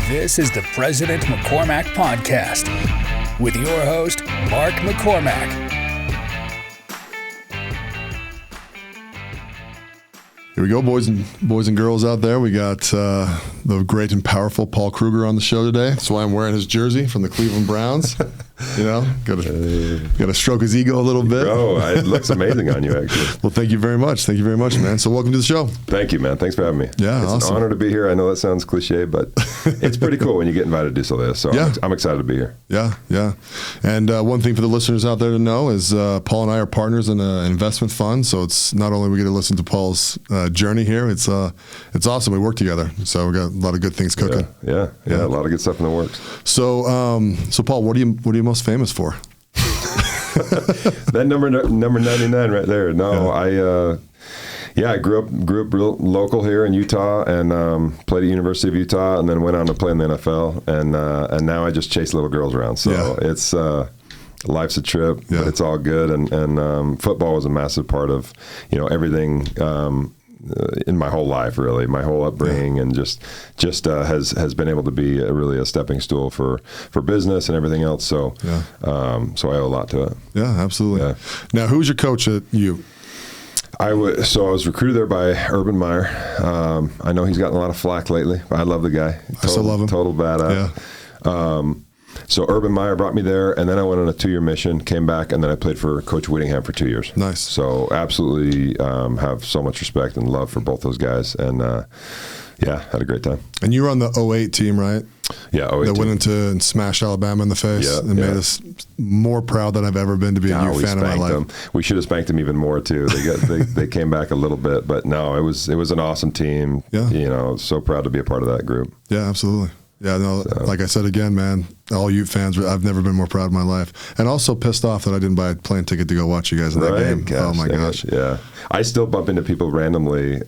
This is the President McCormack Podcast with your host, Mark McCormack. Here we go, boys and girls out there. We got the great and powerful Paul Kruger on the show today. That's why I'm wearing his jersey from the Cleveland Browns. You know, got to stroke his ego a little bit. Oh, it looks amazing on you, actually. Well, thank you very much. Thank you very much, man. So welcome to the show. Thank you, man. Thanks for having me. Yeah, it's awesome. an honor to be here. I know that sounds cliche, but it's pretty cool when you get invited to do some of this. So yeah. I'm excited to be here. Yeah. And one thing for the listeners out there to know is Paul and I are partners in an investment fund. So it's not only we get to listen to Paul's journey here, it's awesome. We work together. So we got a lot of good things cooking. Yeah. A lot of good stuff in the works. So Paul, what are you most famous for? That number 99 right there. No, I grew up real local here in Utah and played at University of Utah and then went on to play in the NFL and now I just chase little girls around. So it's life's a trip, but it's all good. And football was a massive part of everything. In my whole life, really, my whole upbringing, and just has been able to be really a stepping stool for business and everything else. So, so I owe a lot to it. Yeah, absolutely. Yeah. Now, who's your coach at U? I was recruited there by Urban Meyer. I know he's gotten a lot of flack lately, but I love the guy. I still love him. Total badass. Yeah. So Urban Meyer brought me there, and then I went on a 2-year mission, came back, and then I played for Coach Whittingham for 2 years. Nice. So absolutely have so much respect and love for both those guys, and had a great time. And you were on the 08 team, right? Yeah, 08 that went into and smashed Alabama in the face and made us more proud than I've ever been to be a U fan in my life. Them. We should have spanked them even more too. They came back a little bit, but no, it was an awesome team. Yeah. So proud to be a part of that group. Yeah, absolutely. Yeah, no, like I said again, man, all Ute fans, I've never been more proud of my life. And also pissed off that I didn't buy a plane ticket to go watch you guys in that game. Gosh, oh, my gosh. Yeah. I still bump into people randomly,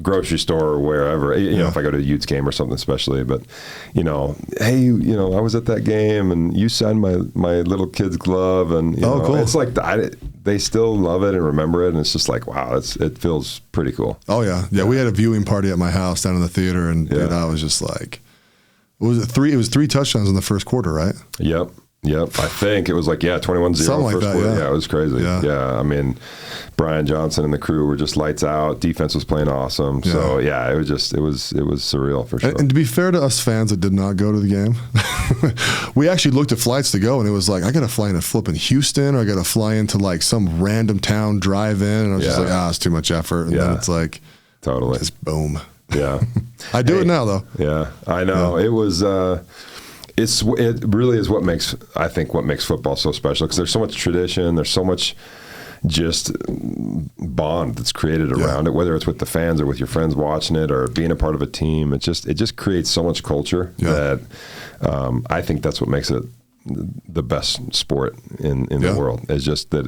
grocery store or wherever, if I go to a Utes game or something especially. But, hey, I was at that game and you signed my little kid's glove. And, cool. It's like they still love it and remember it. And it's just like, wow, it feels pretty cool. Oh, yeah. Yeah, we had a viewing party at my house down in the theater. And dude, I was just like, it was 3 touchdowns in the first quarter, right? Yep. I think it was 21-0 something like first that, quarter. Yeah, it was crazy. Yeah. I mean, Brian Johnson and the crew were just lights out. Defense was playing awesome. Yeah. So it was surreal for sure. And to be fair to us fans that did not go to the game, we actually looked at flights to go, and it was like, I got to fly into flipping Houston, or I got to fly into some random town, drive in, and I was just like, it's too much effort. And then it's like, totally, just boom. Yeah, I do it now though. Yeah, I know. It was. It really is what makes football so special, because there's so much tradition, there's so much just bond that's created around it, whether it's with the fans or with your friends watching it or being a part of a team. It just creates so much culture that I think that's what makes it the best sport in the world. It's just that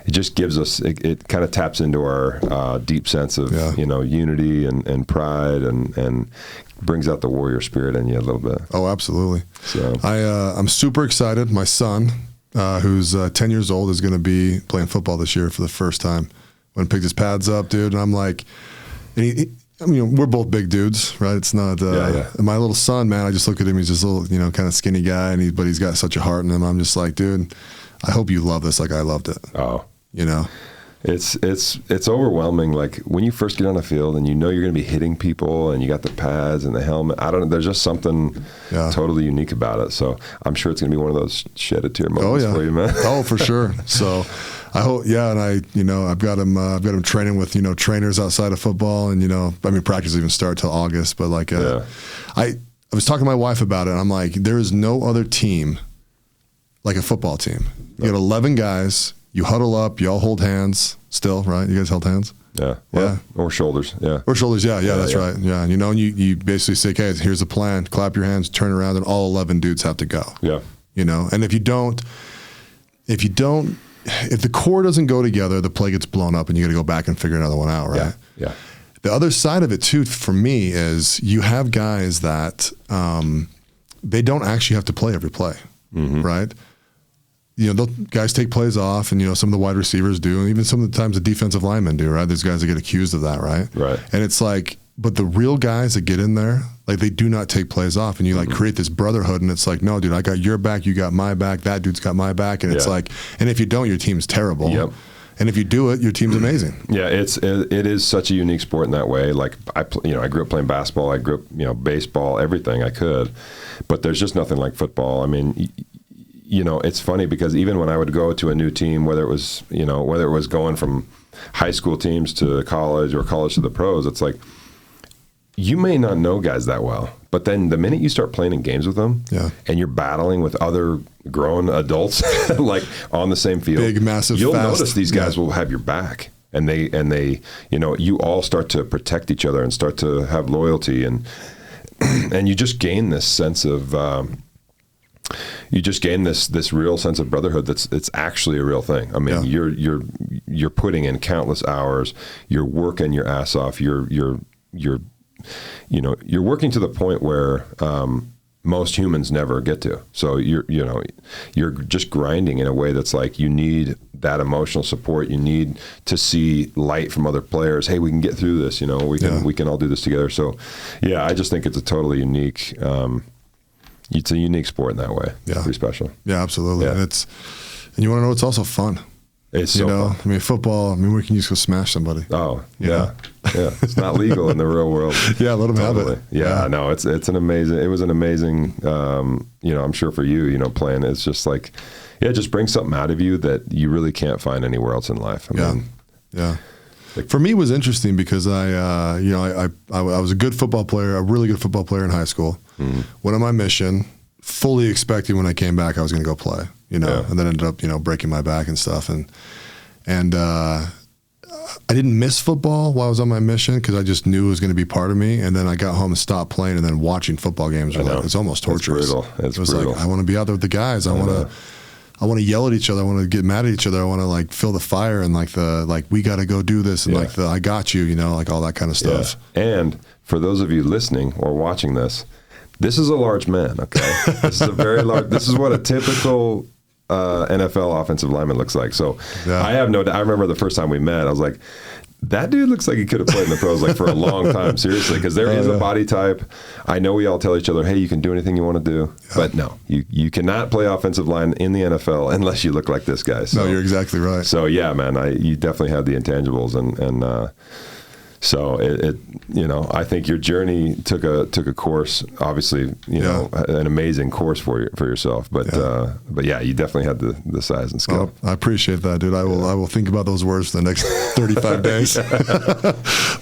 it just gives us, it kind of taps into our deep sense of unity and pride and brings out the warrior spirit in you a little bit. Oh, absolutely. So I'm super excited. My son, who's 10 years old, is going to be playing football this year for the first time. When he picked his pads up, dude, and I'm like, we're both big dudes, right? It's not my little son, man. I just look at him. He's just a little, kind of skinny guy, but he's got such a heart in him. I'm just like, dude, I hope you love this like I loved it. Oh, It's overwhelming. Like when you first get on the field and you're going to be hitting people and you got the pads and the helmet. I don't know. There's just something totally unique about it. So I'm sure it's going to be one of those shed a tear moments for you, man. Oh, for sure. So I hope, and I've got him training with, trainers outside of football, and, practice even start till August. But I was talking to my wife about it, and I'm like, there is no other team like a football team. You got 11 guys. You huddle up, you all hold hands still, right? You guys held hands? Yeah. Or shoulders, Or shoulders, that's right. Yeah, and you basically say, okay, here's the plan. Clap your hands, turn around, and all 11 dudes have to go. Yeah. And if the core doesn't go together, the play gets blown up and you got to go back and figure another one out, right? Yeah. The other side of it too, for me, is you have guys that they don't actually have to play every play, right? Guys take plays off, and some of the wide receivers do, and even some of the times the defensive linemen do, right? There's guys that get accused of that, right? Right. And it's like, but the real guys that get in there, like they do not take plays off, and you like create this brotherhood, and it's like, no, dude, I got your back, you got my back, that dude's got my back, and it's like, and if you don't, your team's terrible. Yep. And if you do it, your team's amazing. Yeah, it is such a unique sport in that way. Like I grew up playing basketball, I grew up, baseball, everything I could, but there's just nothing like football. I mean, it's funny because even when I would go to a new team, whether it was going from high school teams to college or college to the pros, it's like, you may not know guys that well, but then the minute you start playing in games with them and you're battling with other grown adults, like on the same field, big, massive, you'll fast. notice these guys will have your back, and they, you all start to protect each other and start to have loyalty, and you just gain this sense of, this real sense of brotherhood. It's actually a real thing. I mean, you're putting in countless hours, you're working your ass off, you're working to the point where most humans never get to. So you're just grinding in a way that's like, you need that emotional support. You need to see light from other players. Hey, we can get through this. We can all do this together. So, yeah, I just think it's a totally unique. It's a unique sport in that way. Yeah, pretty special. Yeah, absolutely. Yeah. And you want to know, it's also fun. It's so fun. I mean, football, we can just go smash somebody. Oh, yeah. Yeah. It's not legal in the real world. Yeah, let them have it. Yeah, no, it was an amazing, I'm sure for you, playing, it's just like, it just brings something out of you that you really can't find anywhere else in life. I mean, for me, it was interesting because I was a good football player, a really good football player in high school. Went on my mission, fully expecting when I came back I was going to go play. And then ended up, breaking my back and stuff. And I didn't miss football while I was on my mission because I just knew it was going to be part of me. And then I got home and stopped playing, and then watching football games it's almost torturous. It's brutal. Like, I want to be out there with the guys. I want to yell at each other. I want to get mad at each other. I want to like feel the fire and we got to go do this and I got you, like all that kind of stuff. Yeah. And for those of you listening or watching this is a large man. Okay, this is a very large. This is what a typical NFL offensive lineman looks like. So I have no doubt. I remember the first time we met, I was like, that dude looks like he could have played in the pros for a long time, seriously, because there is a body type. I know we all tell each other, hey, you can do anything you want to do, but no, you cannot play offensive line in the NFL unless you look like this guy. So, no, you're exactly right. So yeah, man, you definitely have the intangibles, and so I think your journey took a course, obviously, an amazing course for yourself. But yeah, you definitely had the size and skill. Well, I appreciate that, dude. I will think about those words for the next 35 days.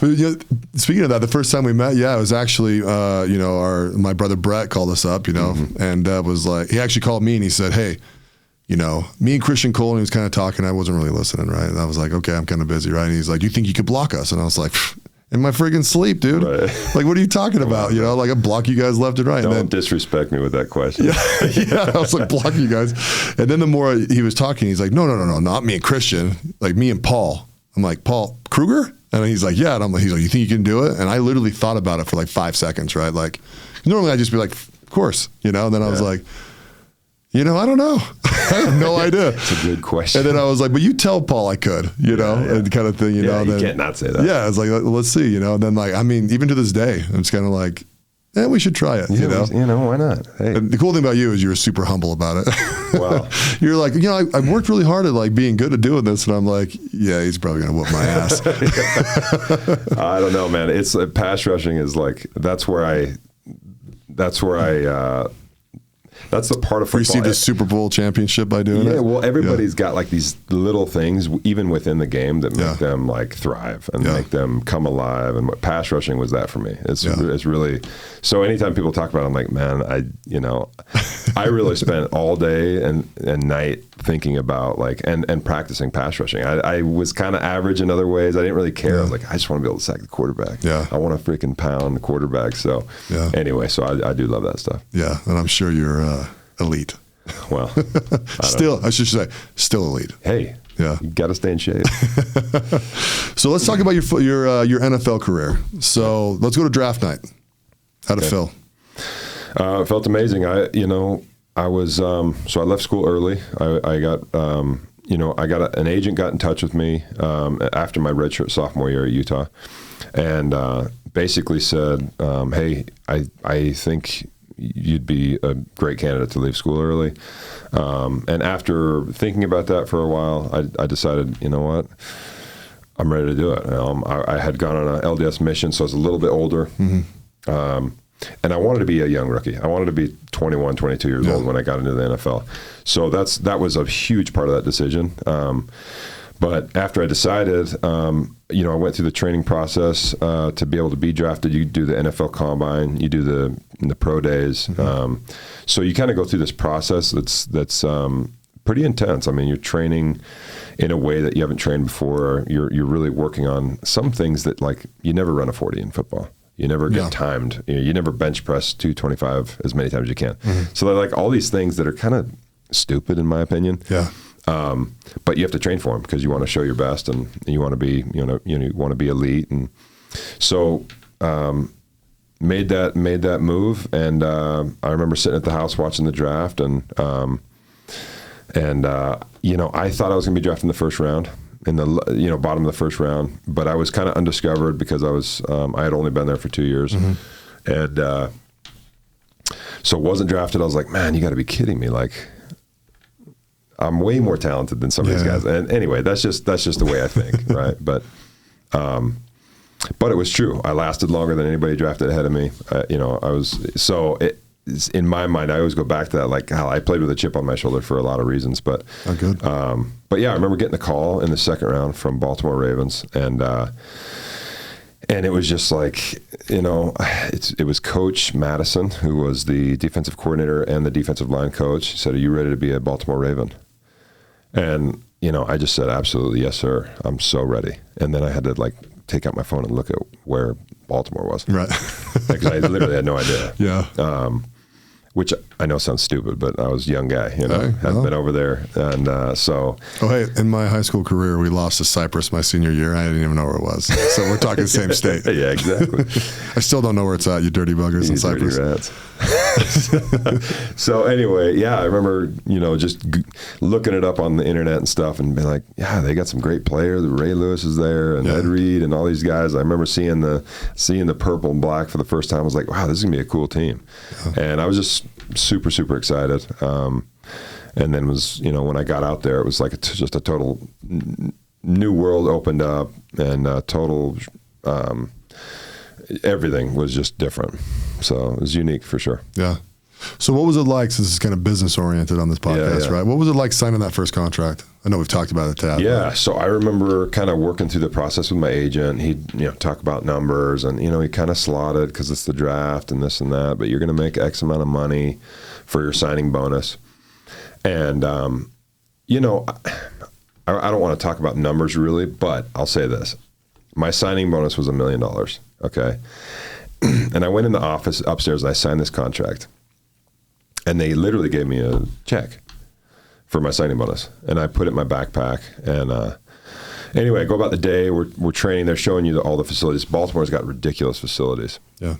But, speaking of that, the first time we met, it was actually my brother Brett called us up, and was like, he actually called me and he said, hey, me and Christian Cole, and he was kind of talking. I wasn't really listening, right? And I was like, okay, I'm kind of busy, right? And he's like, you think you could block us? And I was like, in my friggin' sleep, dude. Right. Like, what are you talking about? Like I block you guys left and right. Don't disrespect me with that question. Yeah, I was like, block you guys. And then the more he was talking, he's like, no, not me and Christian, like me and Paul. I'm like, Paul Kruger? And he's like, yeah. And he's like, you think you can do it? And I literally thought about it for like 5 seconds, right? Like, normally I'd just be like, of course, And then I was like, I don't know. I have no idea. It's a good question. And then I was like, but you tell Paul I could, and kind of thing, you know. You then, can't not say that. Yeah, I was like, let's see, And then even to this day, I'm just kind of like, we should try it, you know. Why not? Hey. And the cool thing about you is you were super humble about it. Wow. You're like, I worked really hard at being good at doing this, and I'm like, yeah, he's probably gonna whoop my ass. I don't know, man. It's pass rushing is that's the part of football. Received a Super Bowl championship by doing it. Yeah, well, everybody's got these little things, even within the game, that make them thrive and make them come alive. And what pass rushing was that for me. It's really. So anytime people talk about it, I'm like, man, I really spent all day and night thinking about and practicing pass rushing. I was kind of average in other ways. I didn't really care. I was like, I just want to be able to sack the quarterback. Yeah. I want to freaking pound the quarterback. So anyway, so I do love that stuff. Yeah, and I'm sure you're elite. Well, I should say, still elite. Hey, you got to stay in shape. So let's talk about your NFL career. So let's go to draft night. How'd it feel? It felt amazing. I was so I left school early. I got an agent got in touch with me after my redshirt sophomore year at Utah, and basically said, hey, I think you'd be a great candidate to leave school early. And after thinking about that for a while, I decided, you know what, I'm ready to do it. I had gone on an LDS mission, so I was a little bit older. Mm-hmm. And I wanted to be a young rookie. I wanted to be 21, 22 years old when I got into the NFL. So that was a huge part of that decision. But after I decided, I went through the training process to be able to be drafted. You do the NFL Combine, you do the pro days. Mm-hmm. So you kind of go through this process that's pretty intense. I mean, you're training in a way that you haven't trained before. You're really working on some things that, like, you never run a 40 in football. You never get timed. You never bench press 225 as many times as you can. Mm-hmm. So they're like all these things that are kind of stupid in my opinion. Yeah. But you have to train for them because you want to show your best and you want to be, you want to be elite. And so made that move. And I remember sitting at the house watching the draft, and I thought I was going to be drafted in the first round, in the bottom of the first round, but I was kind of undiscovered because I had only been there for 2 years. Mm-hmm. And so wasn't drafted. I was like, man, you got to be kidding me. Like, I'm way more talented than some of these guys. And anyway, that's just the way I think, right? But it was true. I lasted longer than anybody drafted ahead of me. In my mind, I always go back to that, like, how I played with a chip on my shoulder for a lot of reasons. But good. But yeah, I remember getting a call in the second round from Baltimore Ravens, and it was just like, it was Coach Madison, who was the defensive coordinator and the defensive line coach. He said, "Are you ready to be a Baltimore Raven?" And, I just said, "Absolutely, yes, sir. I'm so ready." And then I had to, like, take out my phone and look at where Baltimore was. Right. Because I literally had no idea. Yeah. Which I know sounds stupid, but I was a young guy, hadn't been over there. And so. Oh, hey, in my high school career, we lost to Cyprus my senior year. I didn't even know where it was. So we're talking same state. Yeah, exactly. I still don't know where it's at, you dirty buggers in Cyprus. Dirty rats. So anyway, yeah, I remember, just looking it up on the internet and stuff and being like, yeah, they got some great players. Ray Lewis is there and Ed Reed and all these guys. I remember seeing the purple and black for the first time. I was like, wow, this is going to be a cool team. Yeah. And I was just super, super excited. And then when I got out there, it was like just a total new world opened up, and total everything was just different. So it was unique for sure. Yeah. So what was it like, since it's kind of business oriented on this podcast, right? What was it like signing that first contract? I know we've talked about it, Tad. Yeah. So I remember kind of working through the process with my agent. He'd talk about numbers, and he kind of slotted, because it's the draft and this and that, but you're going to make X amount of money for your signing bonus. And I don't want to talk about numbers really, but I'll say this: my signing bonus was $1 million. Okay. And I went in the office upstairs and I signed this contract, and they literally gave me a check for my signing bonus, and I put it in my backpack. And anyway, I go about the day. We're training. They're showing you all the facilities. Baltimore's got ridiculous facilities. Yeah.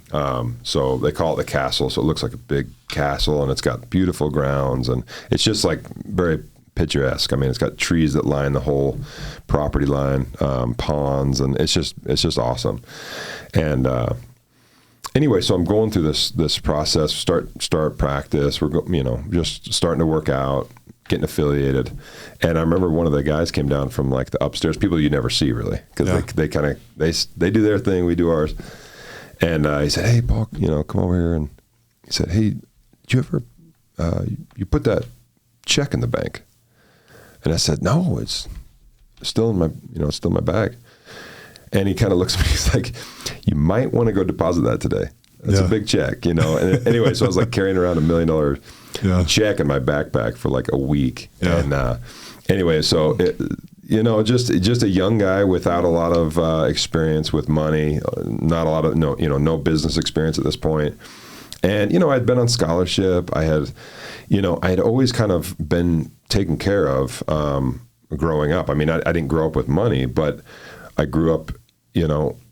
So they call it the castle. So it looks like a big castle, and it's got beautiful grounds, and it's just like very picturesque. I mean, it's got trees that line the whole property line, ponds, and it's just awesome. And anyway, so I'm going through this process, start practice. We're just starting to work out, getting affiliated. And I remember one of the guys came down from, like, the upstairs, people you never see really, because they do their thing, we do ours. And he said, "Hey, Paul, come over here." And he said, "Hey, did you ever you put that check in the bank?" And I said, "No, it's still in my bag." And he kind of looks at me, he's like, "You might want to go deposit that today. That's a big check, And anyway, so I was like carrying around $1 million check in my backpack for like a week. Yeah. And anyway, so just a young guy without a lot of experience with money, not a lot of no business experience at this point. And I'd been on scholarship. I had always kind of been taken care of growing up. I mean, I didn't grow up with money, but I grew up,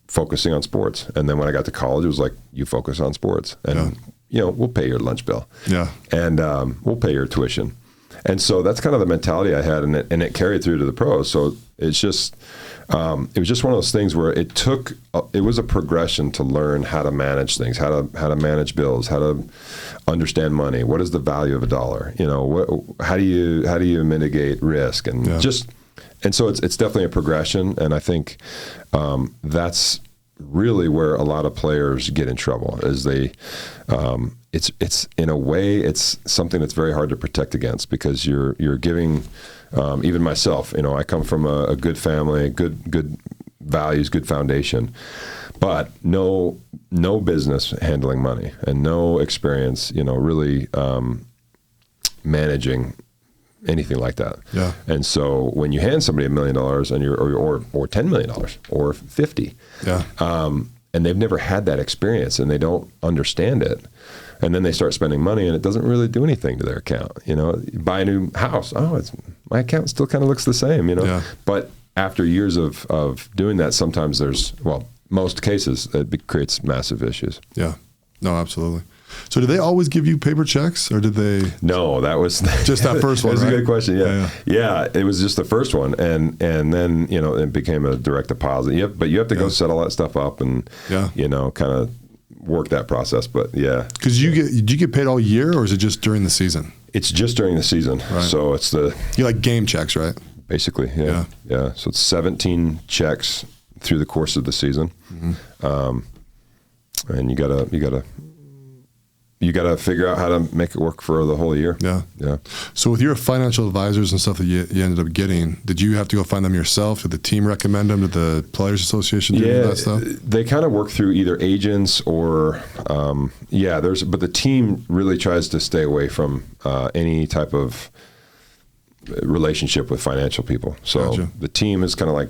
focusing on sports. And then when I got to college, it was like, you focus on sports, and we'll pay your lunch bill. Yeah. And we'll pay your tuition. And so that's kind of the mentality I had, and it carried through to the pros. So it's just, it was just one of those things where it was a progression to learn how to manage things, how to manage bills, how to understand money. What is the value of a dollar? How do you mitigate risk? And and so it's definitely a progression. And I think that's really where a lot of players get in trouble, is it's in a way, it's something that's very hard to protect against, because you're giving, even myself, I come from a good family, good values, good foundation, but no business handling money, and no experience, really managing anything like that. Yeah. And so when you hand somebody $1 million and or $10 million or 50, and they've never had that experience and they don't understand it, and then they start spending money and it doesn't really do anything to their account. You buy a new house. My account still kind of looks the same, But after years of doing that, sometimes most cases, it creates massive issues. Yeah. No, absolutely. So did they always give you paper checks, or did they? No, that was just that first one. That was right? a good question. Yeah. It was just the first one, and then it became a direct deposit. But you have to go set all that stuff up and kind of work that process. But because did you get paid all year, or is it just during the season? It's just during the season. Right. So it's you like game checks, right? Basically, yeah. So it's 17 checks through the course of the season, and you gotta figure out how to make it work for the whole year. Yeah. So with your financial advisors and stuff that you ended up getting, did you have to go find them yourself? Did the team recommend them? Did the Players Association do that stuff? They kind of work through either agents or, but the team really tries to stay away from any type of relationship with financial people. So Gotcha. The team is kind of like,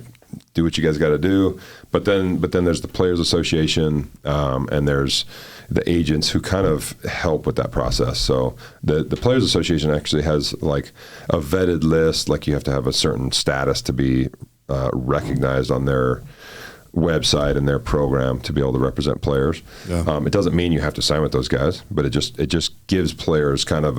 do what you guys got to do. But then there's the Players Association, and there's the agents who kind of help with that process. So the Players Association actually has like a vetted list, like you have to have a certain status to be recognized on their website and their program to be able to represent players. Yeah. It doesn't mean you have to sign with those guys, but it just gives players kind of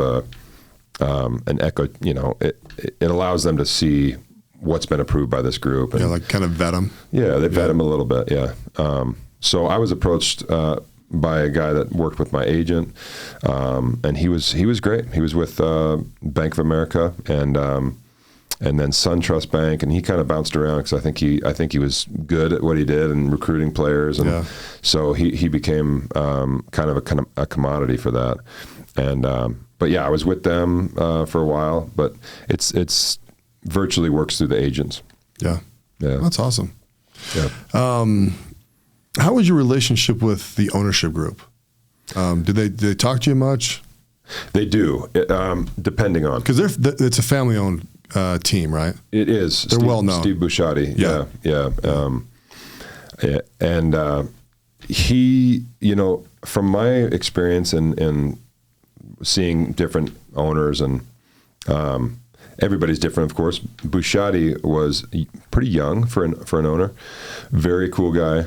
an echo. It allows them to see what's been approved by this group. And, like kind of vet them. Yeah, they vet them a little bit. Yeah. So I was approached by a guy that worked with my agent, and he was great. He was with Bank of America and then SunTrust Bank, and he kind of bounced around because I think he was good at what he did and recruiting players, and so he became kind of a commodity for that. And but I was with them for a while, but it's virtually works through the agents. Yeah, that's awesome. Yeah. How was your relationship with the ownership group? Did they talk to you much? They do, depending on, because it's a family-owned team, right? It is. They're well known. Steve Busciotti. And he, from my experience and seeing different owners, and everybody's different, of course. Busciotti was pretty young for an owner. Very cool guy.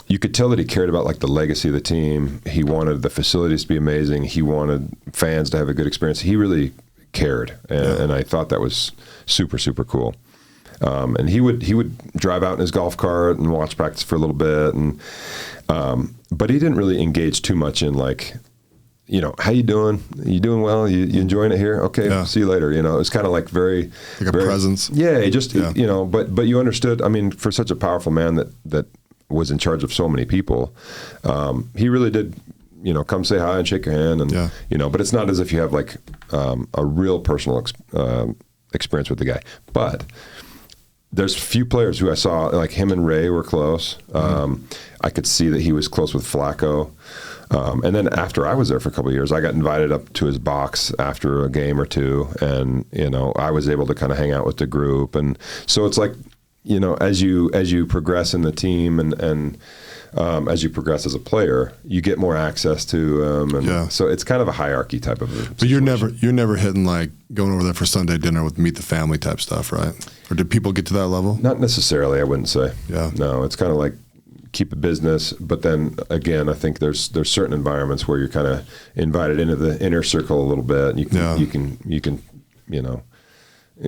You could tell that he cared about like the legacy of the team. He wanted the facilities to be amazing. He wanted fans to have a good experience. He really cared, and I thought that was super, super cool. And he would drive out in his golf cart and watch practice for a little bit, and but he didn't really engage too much in like, how you doing? You doing well? You enjoying it here? Okay, see you later. It's kind of like very a presence. Yeah, but you understood. I mean, for such a powerful man that was in charge of so many people, he really did, come say hi and shake your hand, and but it's not as if you have like a real personal experience with the guy. But there's few players who I saw, like him and Ray were close. I could see that he was close with Flacco. And then after I was there for a couple of years, I got invited up to his box after a game or two, and I was able to kind of hang out with the group. And so it's like, as you progress in the team and as you progress as a player, you get more access to and so it's kind of a hierarchy type of situation. But you're never hitting like going over there for Sunday dinner with meet the family type stuff, right? Or did people get to that level? Not necessarily, I wouldn't say. Yeah. No, it's kind of like keep a business. But then again, I think there's certain environments where you're kind of invited into the inner circle a little bit, and you can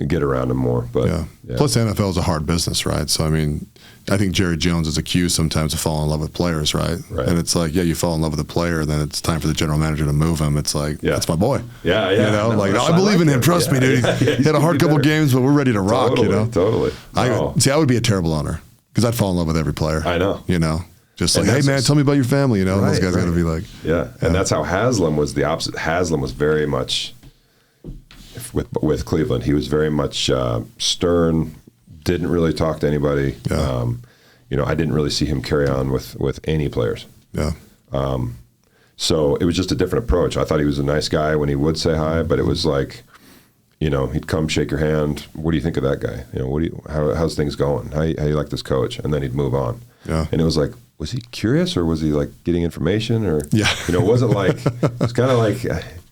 get around them more. But yeah. Plus, the NFL is a hard business, right? So I mean, I think Jerry Jones is accused sometimes of falling in love with players, right? And it's like, you fall in love with a player, then it's time for the general manager to move him. It's like, that's my boy. Yeah. You know, I believe in him. Trust me, dude. He had a hard couple games, but we're ready to rock. Totally. I would be a terrible owner because I'd fall in love with every player. I know. You know, just like, hey man, tell me about your family. You know, and those guys got to be like, And that's how Haslam was the opposite. Haslam was very much with Cleveland. He was very much stern. Didn't really talk to anybody. I didn't really see him carry on with any players. So it was just a different approach. I thought he was a nice guy when he would say hi, but it was like, he'd come shake your hand. What do you think of that guy? How's things going? How you like this coach? And then he'd move on. And it was like, was he curious or was he like getting information or? It wasn't like, it's kind of like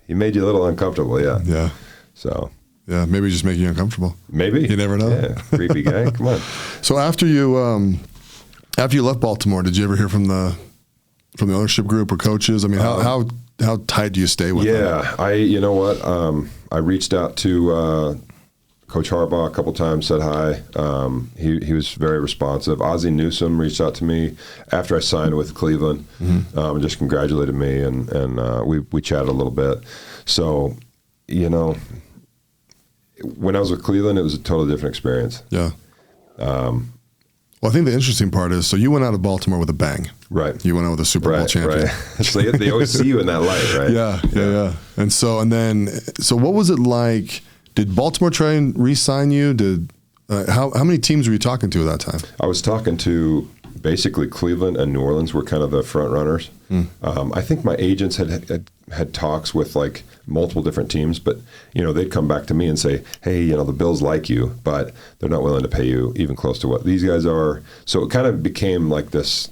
he made you a little uncomfortable. So. Yeah, maybe just making you uncomfortable. Maybe. You never know. Yeah, creepy guy. Come on. So after you left Baltimore, did you ever hear from the ownership group or coaches? I mean, how tight do you stay with them? I reached out to Coach Harbaugh a couple times, said hi. He was very responsive. Ozzie Newsome reached out to me after I signed with Cleveland, and just congratulated me, and we chatted a little bit. So, when I was with Cleveland, it was a totally different experience. Yeah. Well, I think the interesting part is, so you went out of Baltimore with a bang. Right. You went out with a Super Bowl champion. Right. So they always see you in that light, right? Yeah. And so what was it like? Did Baltimore try and re-sign you? How many teams were you talking to at that time? I was talking to basically Cleveland and New Orleans were kind of the front runners. I think my agents had talks with like multiple different teams, but they'd come back to me and say, hey, the Bills like you, but they're not willing to pay you even close to what these guys are. So it kind of became like this,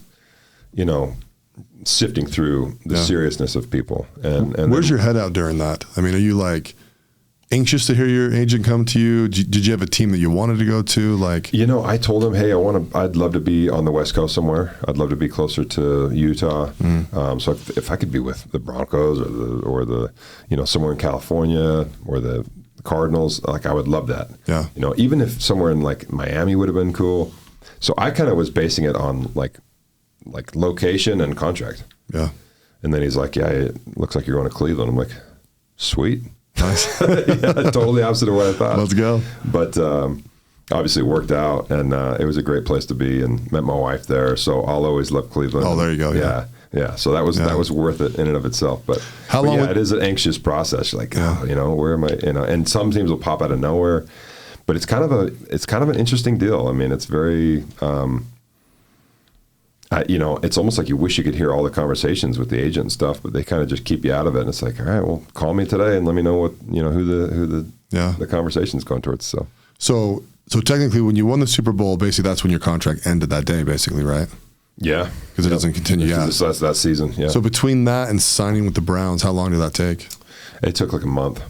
sifting through the seriousness of people. And where's your head out during that? I mean, are you like anxious to hear your agent come to you? Did you have a team that you wanted to go to? Like, I told him, hey, I'd love to be on the West Coast somewhere. I'd love to be closer to Utah. So if I could be with the Broncos or the somewhere in California or the Cardinals, like I would love that. Yeah. Even if somewhere in like Miami would have been cool. So I kind of was basing it on like location and contract. Yeah. And then he's like, yeah, it looks like you're going to Cleveland. I'm like, sweet. Nice. Totally opposite of what I thought. Let's go. But obviously it worked out, and it was a great place to be, and met my wife there. So I'll always love Cleveland. Oh, there you go. Yeah. So that was worth it in and of itself. But how long? It is an anxious process. Like, where am I? And some teams will pop out of nowhere, but it's kind of an interesting deal. I mean, it's very. It's almost like you wish you could hear all the conversations with the agent and stuff, but they kind of just keep you out of it. And it's like, all right, well, call me today and let me know what who the conversation's going towards. So technically, when you won the Super Bowl, basically that's when your contract ended that day, basically, right? Yeah, because it doesn't continue. That's that season. Yeah. So between that and signing with the Browns, how long did that take? It took like a month.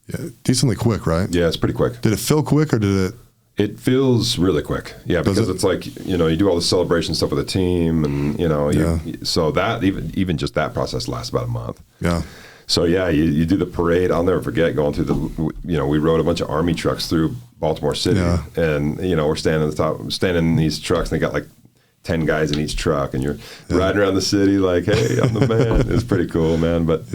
Yeah, decently quick, right? Yeah, it's pretty quick. Did it feel quick or did it? It feels really quick, because it's like, you do all the celebration stuff with the team, and so that even just that process lasts about a month. Yeah. So you do the parade. I'll never forget going through we rode a bunch of Army trucks through Baltimore City, and we're standing in these trucks, and they got like 10 guys in each truck, and you're riding around the city like, hey, I'm the man. It's pretty cool, man. But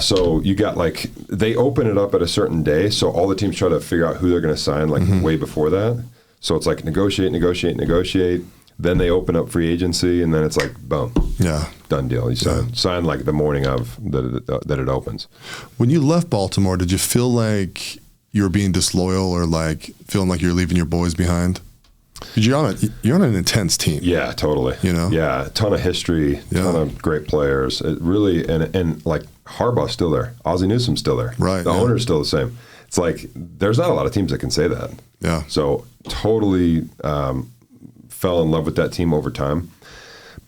so you got like, they open it up at a certain day, so all the teams try to figure out who they're going to sign like way before that. So it's like negotiate. Then they open up free agency, and then it's like, boom, done deal. You sign like the morning of that it opens. When you left Baltimore, did you feel like you were being disloyal or like feeling like you're leaving your boys behind? Because you're on an intense team. Yeah, totally. Yeah, a ton of history, ton of great players. It really, and like Harbaugh's still there. Ozzie Newsome's still there. Right. The owner's still the same. It's like, there's not a lot of teams that can say that. Yeah. So totally fell in love with that team over time.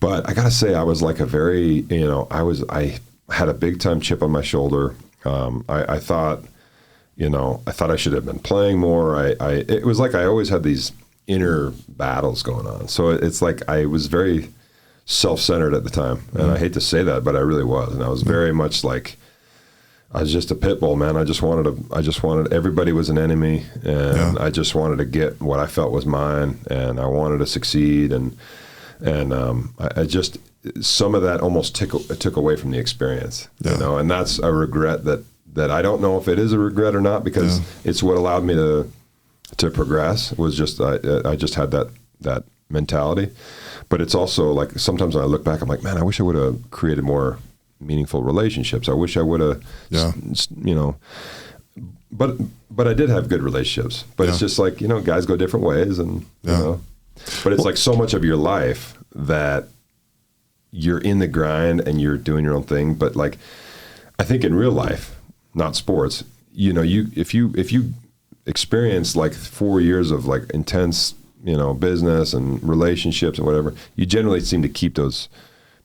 But I got to say, I was like a very, I had a big time chip on my shoulder. I thought I should have been playing more. It was like I always had these inner battles going on. So it's like I was very self-centered at the time, and I hate to say that, but I really was, and I was very much like I was just a pit bull, man. I just wanted everybody was an enemy, and I just wanted to get what I felt was mine, and I wanted to succeed, and I just some of that almost took away from the experience, you know, and that's a regret that I don't know if it is a regret or not, because it's what allowed me to progress. Was just I just had that mentality. But it's also like sometimes when I look back, I'm like, man, I wish I would have created more meaningful relationships. I wish I would have, you know, but I did have good relationships. But it's just like, you know, guys go different ways, and you know, but it's like so much of your life that you're in the grind and you're doing your own thing. But like, I think in real life, not sports, you know, if you experience like 4 years of like intense, you know, business and relationships and whatever, you generally seem to keep those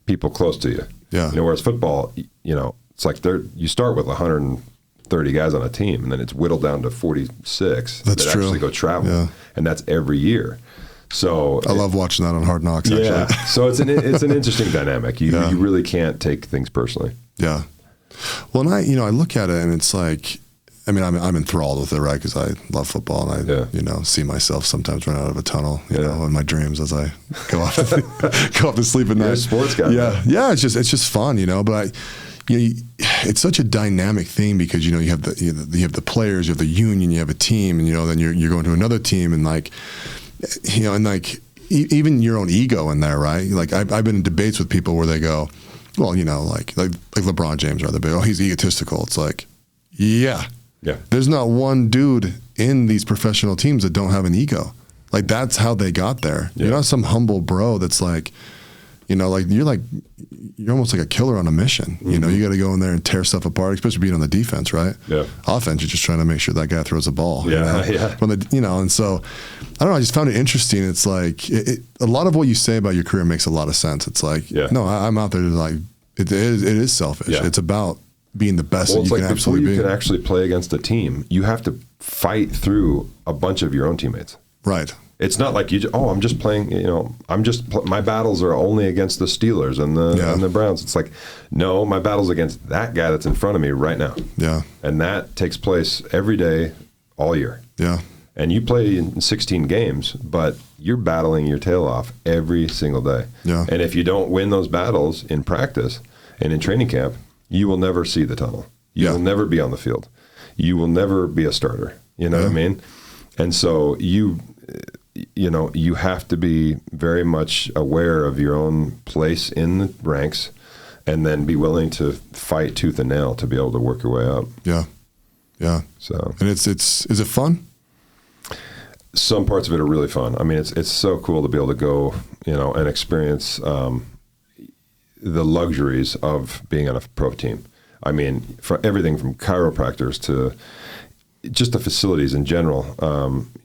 people close to you. Yeah. You know, whereas football, you know, it's like you start with 130 guys on a team, and then it's whittled down to 46 that actually go travel. Yeah. And that's every year. So I love watching that on Hard Knocks, actually. Yeah. So it's an interesting dynamic. You really can't take things personally. Yeah. Well, and I look at it and it's like, I mean, I'm enthralled with it, right? Because I love football, and I, you know, see myself sometimes run out of a tunnel, you know, in my dreams as I go off to sleep at night. You're a sports guy. Yeah, yeah. It's just fun, you know. But it's such a dynamic thing, because you know you have the players, you have the union, you have a team, and you know then you're going to another team, and like, you know, and like even your own ego in there, right? Like I've been in debates with people where they go, well, you know, like LeBron James, right? Oh, he's egotistical. It's like, yeah. There's not one dude in these professional teams that don't have an ego. Like that's how they got there. Yeah. You're not some humble bro that's like, you know, you're almost like a killer on a mission. Mm-hmm. You know, you got to go in there and tear stuff apart, especially being on the defense, right? Yeah. Offense, you're just trying to make sure that guy throws the ball. Yeah, you know, and so I don't know. I just found it interesting. It's like a lot of what you say about your career makes a lot of sense. It's like, no, I'm out there to like it is selfish. Yeah. It's about being the best that you can absolutely be. Before you can actually play against a team, you have to fight through a bunch of your own teammates. Right. It's not like I'm just playing, you know, my battles are only against the Steelers and the Browns. It's like, no, my battle's against that guy that's in front of me right now. Yeah. And that takes place every day, all year. Yeah. And you play in 16 games, but you're battling your tail off every single day. Yeah. And if you don't win those battles in practice and in training camp, you will never see the tunnel. You will never be on the field. You will never be a starter. You know what I mean? And so you know, you have to be very much aware of your own place in the ranks, and then be willing to fight tooth and nail to be able to work your way up. Yeah. Yeah. So, and is it fun? Some parts of it are really fun. I mean, it's so cool to be able to go, you know, and experience the luxuries of being on a pro team. I mean, for everything from chiropractors to just the facilities in general.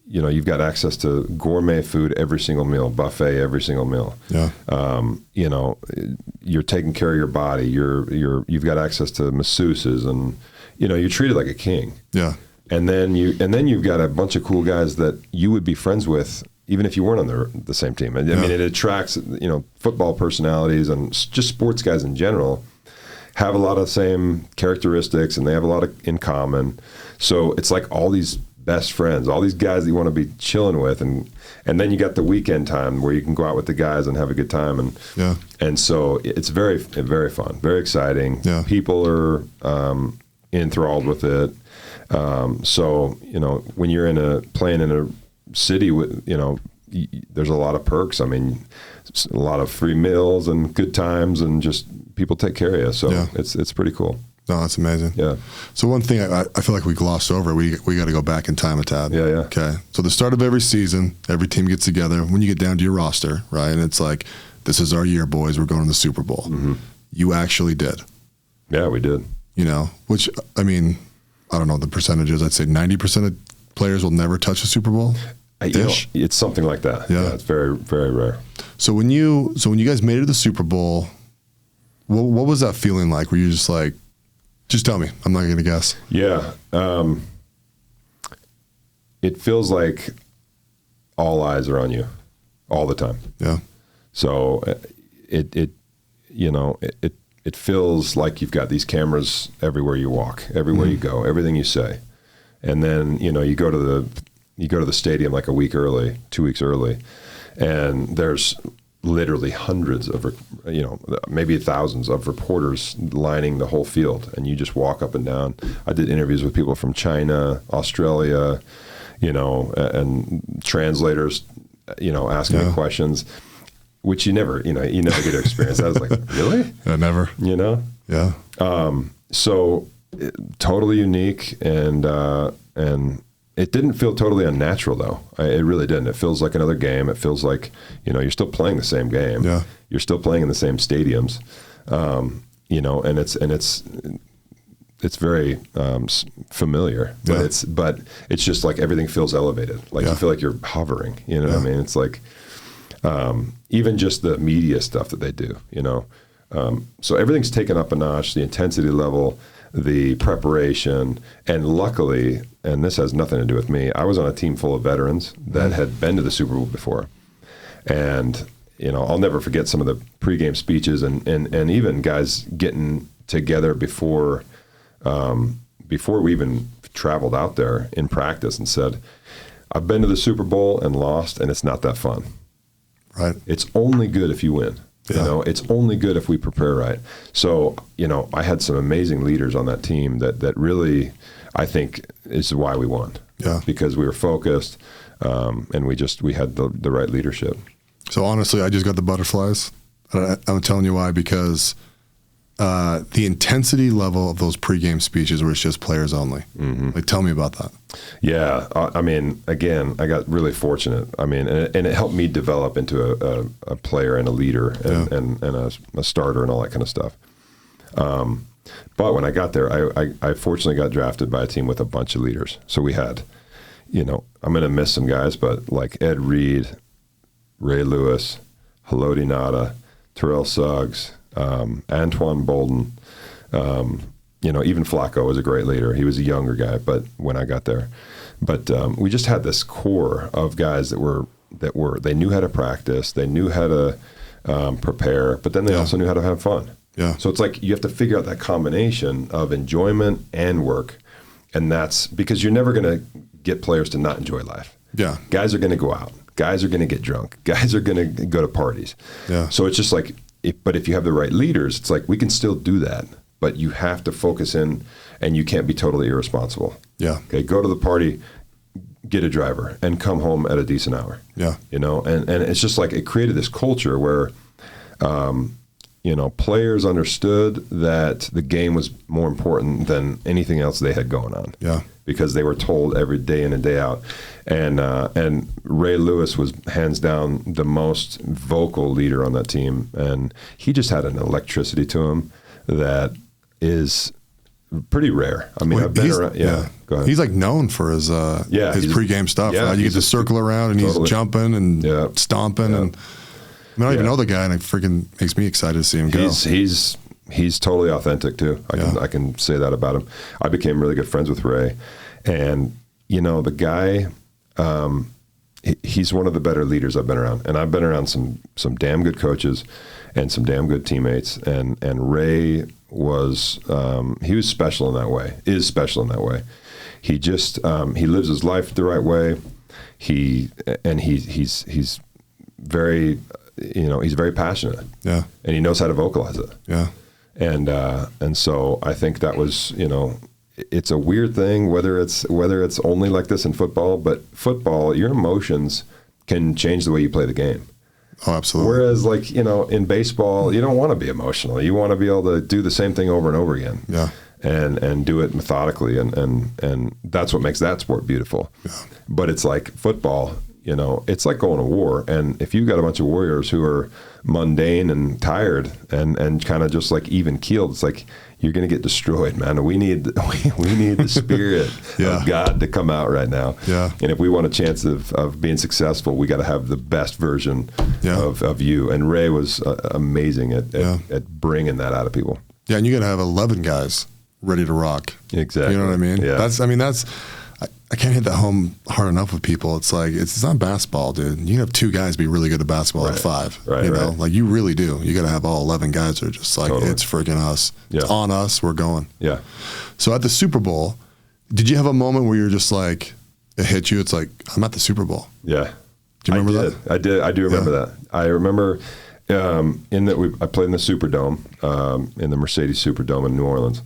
You know, you've got access to gourmet food every single meal, buffet every single meal. Yeah. You know, you're taking care of your body. You've got access to masseuses, and you know, you're treated like a king. Yeah. And then you've got a bunch of cool guys that you would be friends with even if you weren't on the same team. I mean, it attracts, you know, football personalities and just sports guys in general have a lot of the same characteristics, and they have a lot in common. So it's like all these best friends, all these guys that you want to be chilling with, and then you got the weekend time where you can go out with the guys and have a good time, and so it's very, very fun, very exciting. Yeah. People are enthralled with it. So you know, when you're playing in a city with, you know, there's a lot of perks. I mean, a lot of free meals and good times, and just people take care of you. So it's pretty cool. No, that's amazing. Yeah. So one thing I feel like we glossed over, we got to go back in time a tad. Yeah, yeah. Okay. So the start of every season, every team gets together. When you get down to your roster, right, and it's like, this is our year, boys. We're going to the Super Bowl. Mm-hmm. You actually did. Yeah, we did. You know, which, I mean, I don't know the percentages. I'd say 90% of players will never touch the Super Bowl. You know, it's something like that. Yeah. It's very, very rare. So when you guys made it to the Super Bowl, what was that feeling like? Were you just like, just tell me, I'm not going to guess. Yeah. It feels like all eyes are on you all the time. Yeah. So it feels like you've got these cameras everywhere you walk, everywhere you go, everything you say. And then, you go to the stadium like a week early, 2 weeks early, and there's literally hundreds of, maybe thousands of reporters lining the whole field, and you just walk up and down. I did interviews with people from China, Australia, and translators, asking me questions, which you never get to experience. I was like, really? Never. Yeah. So totally unique, and it didn't feel totally unnatural though. It really didn't. It feels like another game. It feels like, you're still playing the same game. Yeah. You're still playing in the same stadiums. And it's very familiar, but it's just like everything feels elevated. Like you feel like you're hovering, what I mean? It's like, even just the media stuff that they do, so everything's taken up a notch, the intensity level, the preparation, and luckily, and this has nothing to do with me, I was on a team full of veterans that had been to the Super Bowl before. And, I'll never forget some of the pregame speeches and even guys getting together before we even traveled out there in practice and said, I've been to the Super Bowl and lost, and it's not that fun. Right. It's only good if you win. Yeah. It's only good if we prepare right. So, I had some amazing leaders on that team that really, I think, is why we won. Yeah. Because we were focused, and we had the right leadership. So honestly, I just got the butterflies. I'm telling you why, because the intensity level of those pregame speeches where it's just players only. Mm-hmm. Like, tell me about that. Yeah. Again, I got really fortunate. And it helped me develop into a player and a leader and a starter and all that kind of stuff. But when I got there, I fortunately got drafted by a team with a bunch of leaders. So we had, I'm going to miss some guys, but like Ed Reed, Ray Lewis, Haloti Ngata, Terrell Suggs, Antoine Bolden, even Flacco was a great leader. He was a younger guy, but when I got there, we just had this core of guys that they knew how to practice, they knew how to prepare, but then they also knew how to have fun. Yeah. So it's like you have to figure out that combination of enjoyment and work, and that's because you're never going to get players to not enjoy life. Yeah. Guys are going to go out. Guys are going to get drunk. Guys are going to go to parties. Yeah. So it's just like, but if you have the right leaders, it's like we can still do that, but you have to focus in, and you can't be totally irresponsible. Yeah. Okay, go to the party, get a driver, and come home at a decent hour. Yeah. And it's just like it created this culture where, players understood that the game was more important than anything else they had going on. Yeah. Because they were told every day in and day out. And Ray Lewis was hands down the most vocal leader on that team. And he just had an electricity to him that is pretty rare. I've been around. Yeah. Go ahead. He's like known for his pregame stuff. Yeah, right? You get to circle around and totally. He's jumping and stomping. Yeah. And I don't even know the guy, and it freaking makes me excited to see him go. He's totally authentic too. I can say that about him. I became really good friends with Ray, and the guy, he's one of the better leaders I've been around, and I've been around some damn good coaches and some damn good teammates, and Ray was he was special in that way. Is special in that way. He just he lives his life the right way. He's very he's very passionate. Yeah. And he knows how to vocalize it. Yeah. And so I think that was, it's a weird thing whether it's only like this in football, but football, your emotions can change the way you play the game. Oh, absolutely. Whereas in baseball, you don't want to be emotional. You want to be able to do the same thing over and over again. Yeah. And do it methodically, and that's what makes that sport beautiful. Yeah. But it's like football, it's like going to war. And if you've got a bunch of warriors who are mundane and tired and kind of just like even keeled, it's like you're going to get destroyed, man. We need the spirit of God to come out right now. Yeah. And if we want a chance of being successful, we got to have the best version of you. And Ray was amazing at bringing that out of people. Yeah, and you got to have 11 guys ready to rock. Exactly. You know what I mean? Yeah. I can't hit that home hard enough with people. It's like, it's not basketball, dude. You have 2 guys be really good at basketball at 5. Right, you know, right. like you really do. You got to have all 11 guys that are just like, Totally. it's freaking us. Yeah. It's on us. We're going. Yeah. So at the Super Bowl, did you have a moment where you're just like, it hit you? It's like, I'm at the Super Bowl. Yeah. Do you remember that? I did. I do remember that. I remember in that I played in the Superdome, in the Mercedes Superdome in New Orleans.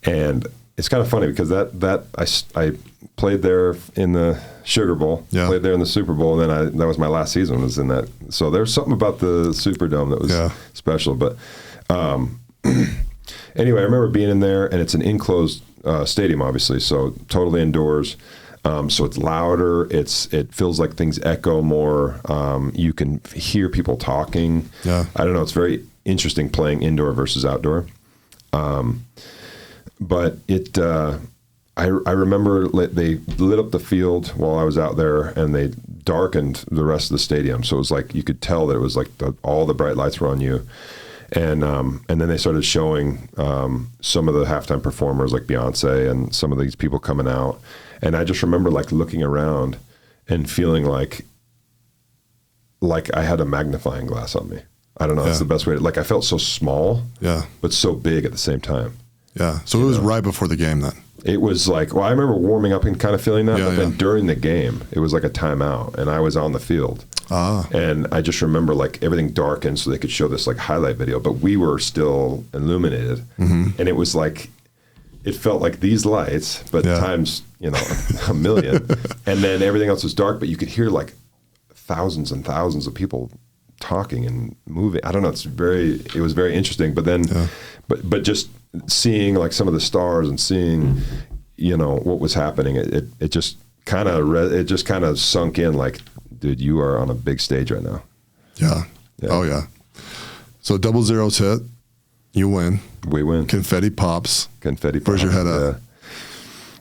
And it's kind of funny because I played there in the Sugar Bowl, played there in the Super Bowl, and then that was my last season was in that. So there's something about the Superdome that was special. But anyway, I remember being in there, and it's an enclosed stadium, obviously, so totally indoors. So it's louder. It feels like things echo more. You can hear people talking. Yeah. I don't know. It's very interesting playing indoor versus outdoor. But I remember they lit up the field while I was out there, and they darkened the rest of the stadium. So it was like you could tell that it was like all the bright lights were on you. And then they started showing some of the halftime performers like Beyonce and some of these people coming out. And I just remember like looking around and feeling like I had a magnifying glass on me. I don't know. That's the best way I felt so small, but so big at the same time. Yeah. So it was right before the game then. It was like, I remember warming up and kind of feeling that, but then during the game, it was like a timeout, and I was on the field. And I just remember like everything darkened so they could show this like highlight video, but we were still illuminated. And it was like, it felt like these lights, but times, a million. And then everything else was dark, but you could hear like thousands and thousands of people talking and moving. I don't know. It was very interesting, but then, but just seeing like some of the stars and seeing, what was happening, it just kind of sunk in like, dude, you are on a big stage right now. Yeah. Oh yeah. So 0-0's hit, you win. We win. Confetti pops. Where's your head at?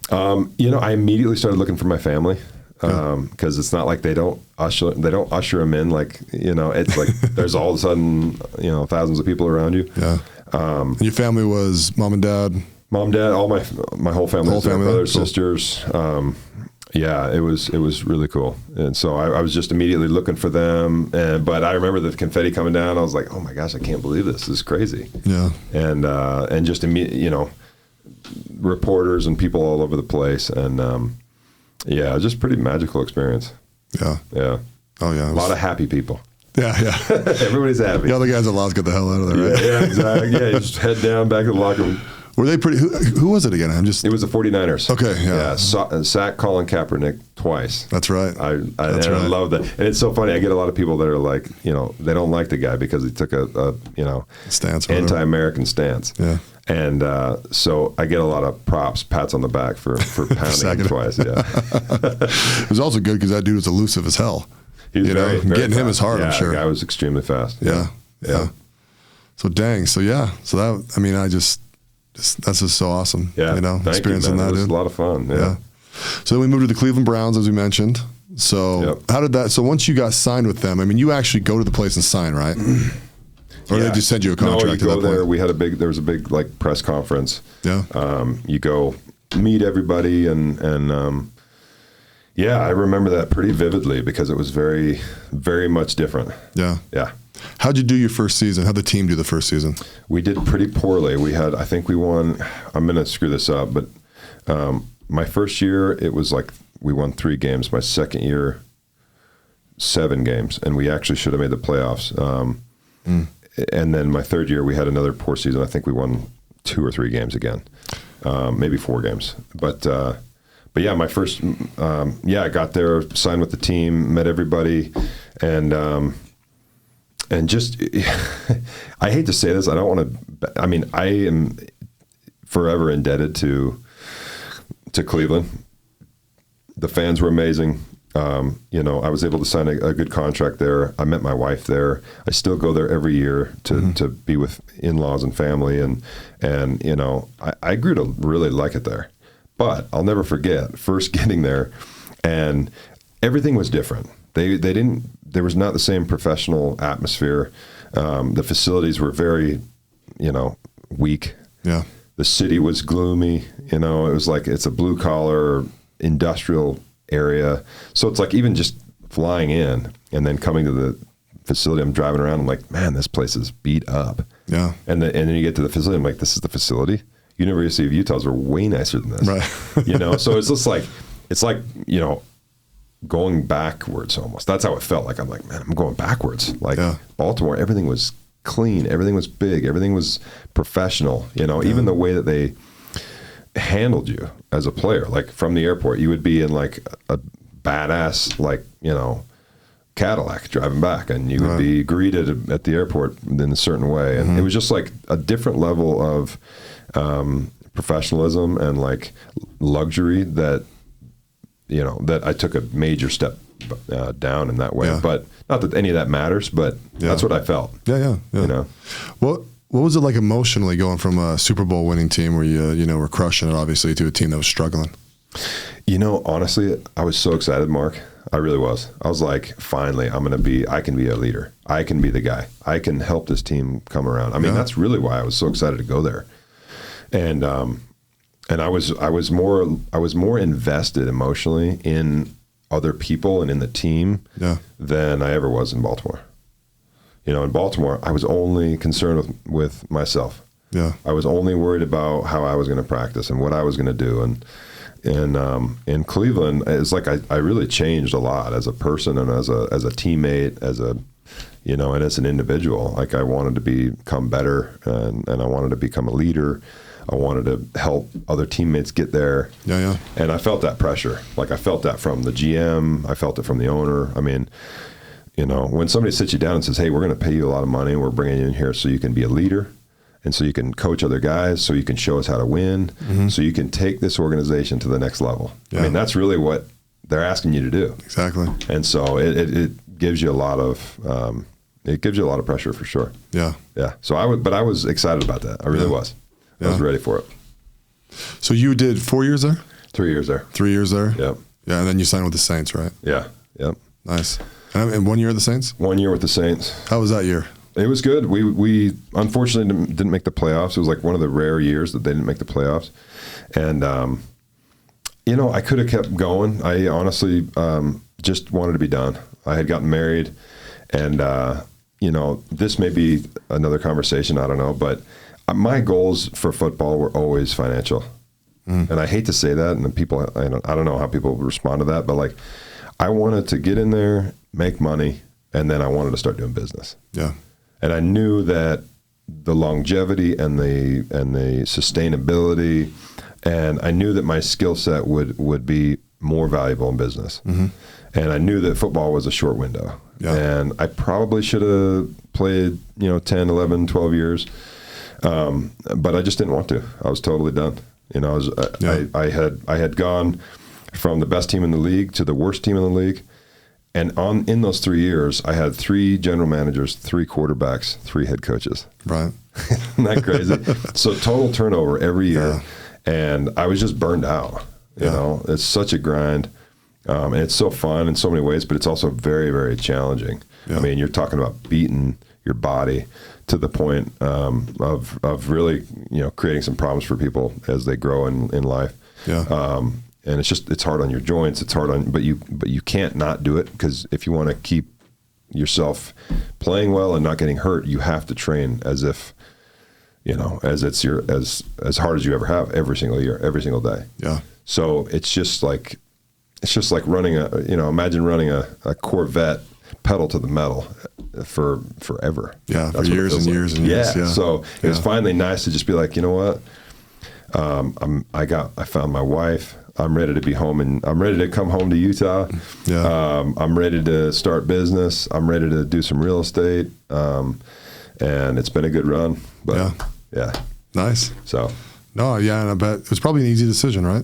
I immediately started looking for my family. Because it's not like they don't usher them in, like, it's like there's all of a sudden, thousands of people around you. Yeah. And your family was mom, dad, all my whole family, brothers, sisters. It was really cool. And so I was just immediately looking for them. But I remember the confetti coming down. I was like, oh my gosh, I can't believe this. This is crazy. Yeah. And just reporters and people all over the place. And, just pretty magical experience. Yeah. Yeah. Oh, yeah. A lot of happy people. Yeah, yeah. Everybody's happy. The other guys allowed to get the hell out of there, right? Yeah, exactly. Yeah, you just head down back to the locker room. Were they pretty? Who was it again? It was the 49ers. Okay, yeah. Sacked Colin Kaepernick twice. That's right. I love that. And it's so funny. I get a lot of people that are like, they don't like the guy because he took a stance, anti-American stance. Yeah. And so I get a lot of pats on the back for pounding him twice. Yeah. It was also good because that dude was elusive as hell. He was very getting fast. him is hard, I'm sure. The guy was extremely fast. Yeah. So dang. So that's just so awesome. Yeah. Experiencing that. It was dude. a lot of fun. Yeah. So then we moved to the Cleveland Browns, as we mentioned. So how did that? So once you got signed with them, you actually go to the place and sign, right? Or they just send you a contract? No, you go there. We had there was a big like press conference. Yeah. You go meet everybody and I remember that pretty vividly because it was very, very much different. Yeah. Yeah. How'd you do your first season? How'd the team do the first season? We did pretty poorly. I think we won, I'm going to screw this up, but my first year, it was like we won 3 games. My second year, 7 games, and we actually should have made the playoffs. And then my third year, we had another poor season. I think we won 2 or 3 games again, maybe 4 games. But yeah, my first, I got there, signed with the team, met everybody, and just, I hate to say this, I don't want to, I am forever indebted to Cleveland. The fans were amazing. I was able to sign a good contract there. I met my wife there. I still go there every year to be with in-laws and family. And I grew to really like it there. But I'll never forget first getting there, and everything was different. There was not the same professional atmosphere. The facilities were very, weak. Yeah. The city was gloomy. It was like it's a blue collar industrial area. So it's like even just flying in and then coming to the facility, I'm driving around, I'm like, man, this place is beat up. Yeah. And then you get to the facility, I'm like, this is the facility? University of Utah's are way nicer than this. Right. So it's just like, going backwards almost. That's how it felt. Like, I'm like, man, I'm going backwards. Like Baltimore, everything was clean. Everything was big. Everything was professional. Even the way that they handled you as a player, like from the airport, you would be in like a badass, like, Cadillac driving back, and you would be greeted at the airport in a certain way. And it was just like a different level of professionalism and like luxury that I took a major step down in that way. Yeah. But not that any of that matters, but that's what I felt. Yeah. What was it like emotionally going from a Super Bowl winning team where you were crushing it, obviously, to a team that was struggling? Honestly, I was so excited, Mark. I really was. I was like, finally, I can be a leader. I can be the guy. I can help this team come around. I mean, that's really why I was so excited to go there. And I was more invested emotionally in other people and in the team than I ever was in Baltimore. In Baltimore, I was only concerned with myself. Yeah. I was only worried about how I was going to practice and what I was going to do. And in Cleveland, it's like I really changed a lot as a person and as a teammate, and as an individual. Like, I wanted to become better, and I wanted to become a leader. I wanted to help other teammates get there. Yeah. And I felt that pressure. Like, I felt that from the GM. I felt it from the owner. I mean, when somebody sits you down and says, hey, we're going to pay you a lot of money, we're bringing you in here so you can be a leader, and so you can coach other guys, so you can show us how to win, so you can take this organization to the next level. Yeah. I mean, that's really what they're asking you to do. Exactly. And so it gives you a lot of pressure for sure. Yeah. Yeah. So I was excited about that. I really was. I was ready for it. So you did 4 years there? 3 years there. 3 years there? Yep. Yeah, and then you signed with the Saints, right? Yeah. Yep. Nice. And 1 year at the Saints? 1 year with the Saints. How was that year? It was good. We unfortunately didn't make the playoffs. It was like one of the rare years that they didn't make the playoffs. And, I could have kept going. I honestly just wanted to be done. I had gotten married, and, this may be another conversation, I don't know, but my goals for football were always financial. And I hate to say that, and people, I don't know how people respond to that, but like, I wanted to get in there, make money, and then I wanted to start doing business. Yeah. And I knew that the longevity and the sustainability, and I knew that my skill set would be more valuable in business. Mm-hmm. And I knew that football was a short window. Yeah. And I probably should have played, 10, 11, 12 years. But I just didn't want to. I was totally done. I had gone from the best team in the league to the worst team in the league. And in those 3 years, I had 3 general managers, 3 quarterbacks, 3 head coaches. Right. Isn't that crazy? So total turnover every year. Yeah. And I was just burned out. You know, it's such a grind. And it's so fun in so many ways, but it's also very, very challenging. Yeah. I mean, you're talking about beating your body to the point of really, creating some problems for people as they grow in life. Yeah. And it's hard on your joints. It's hard on, but you can't not do it, because if you want to keep yourself playing well and not getting hurt, you have to train as if, as it's as hard as you ever have every single year, every single day. Yeah. So it's just like running imagine running a Corvette pedal to the metal for forever. Yeah. That's for years and years and years. Yeah. So it was finally nice to just be like, you know what? I found my wife. I'm ready to be home, and I'm ready to come home to Utah. Yeah. I'm ready to start business. I'm ready to do some real estate. And it's been a good run, but yeah. Nice. So. No, yeah. And I bet it was probably an easy decision, right?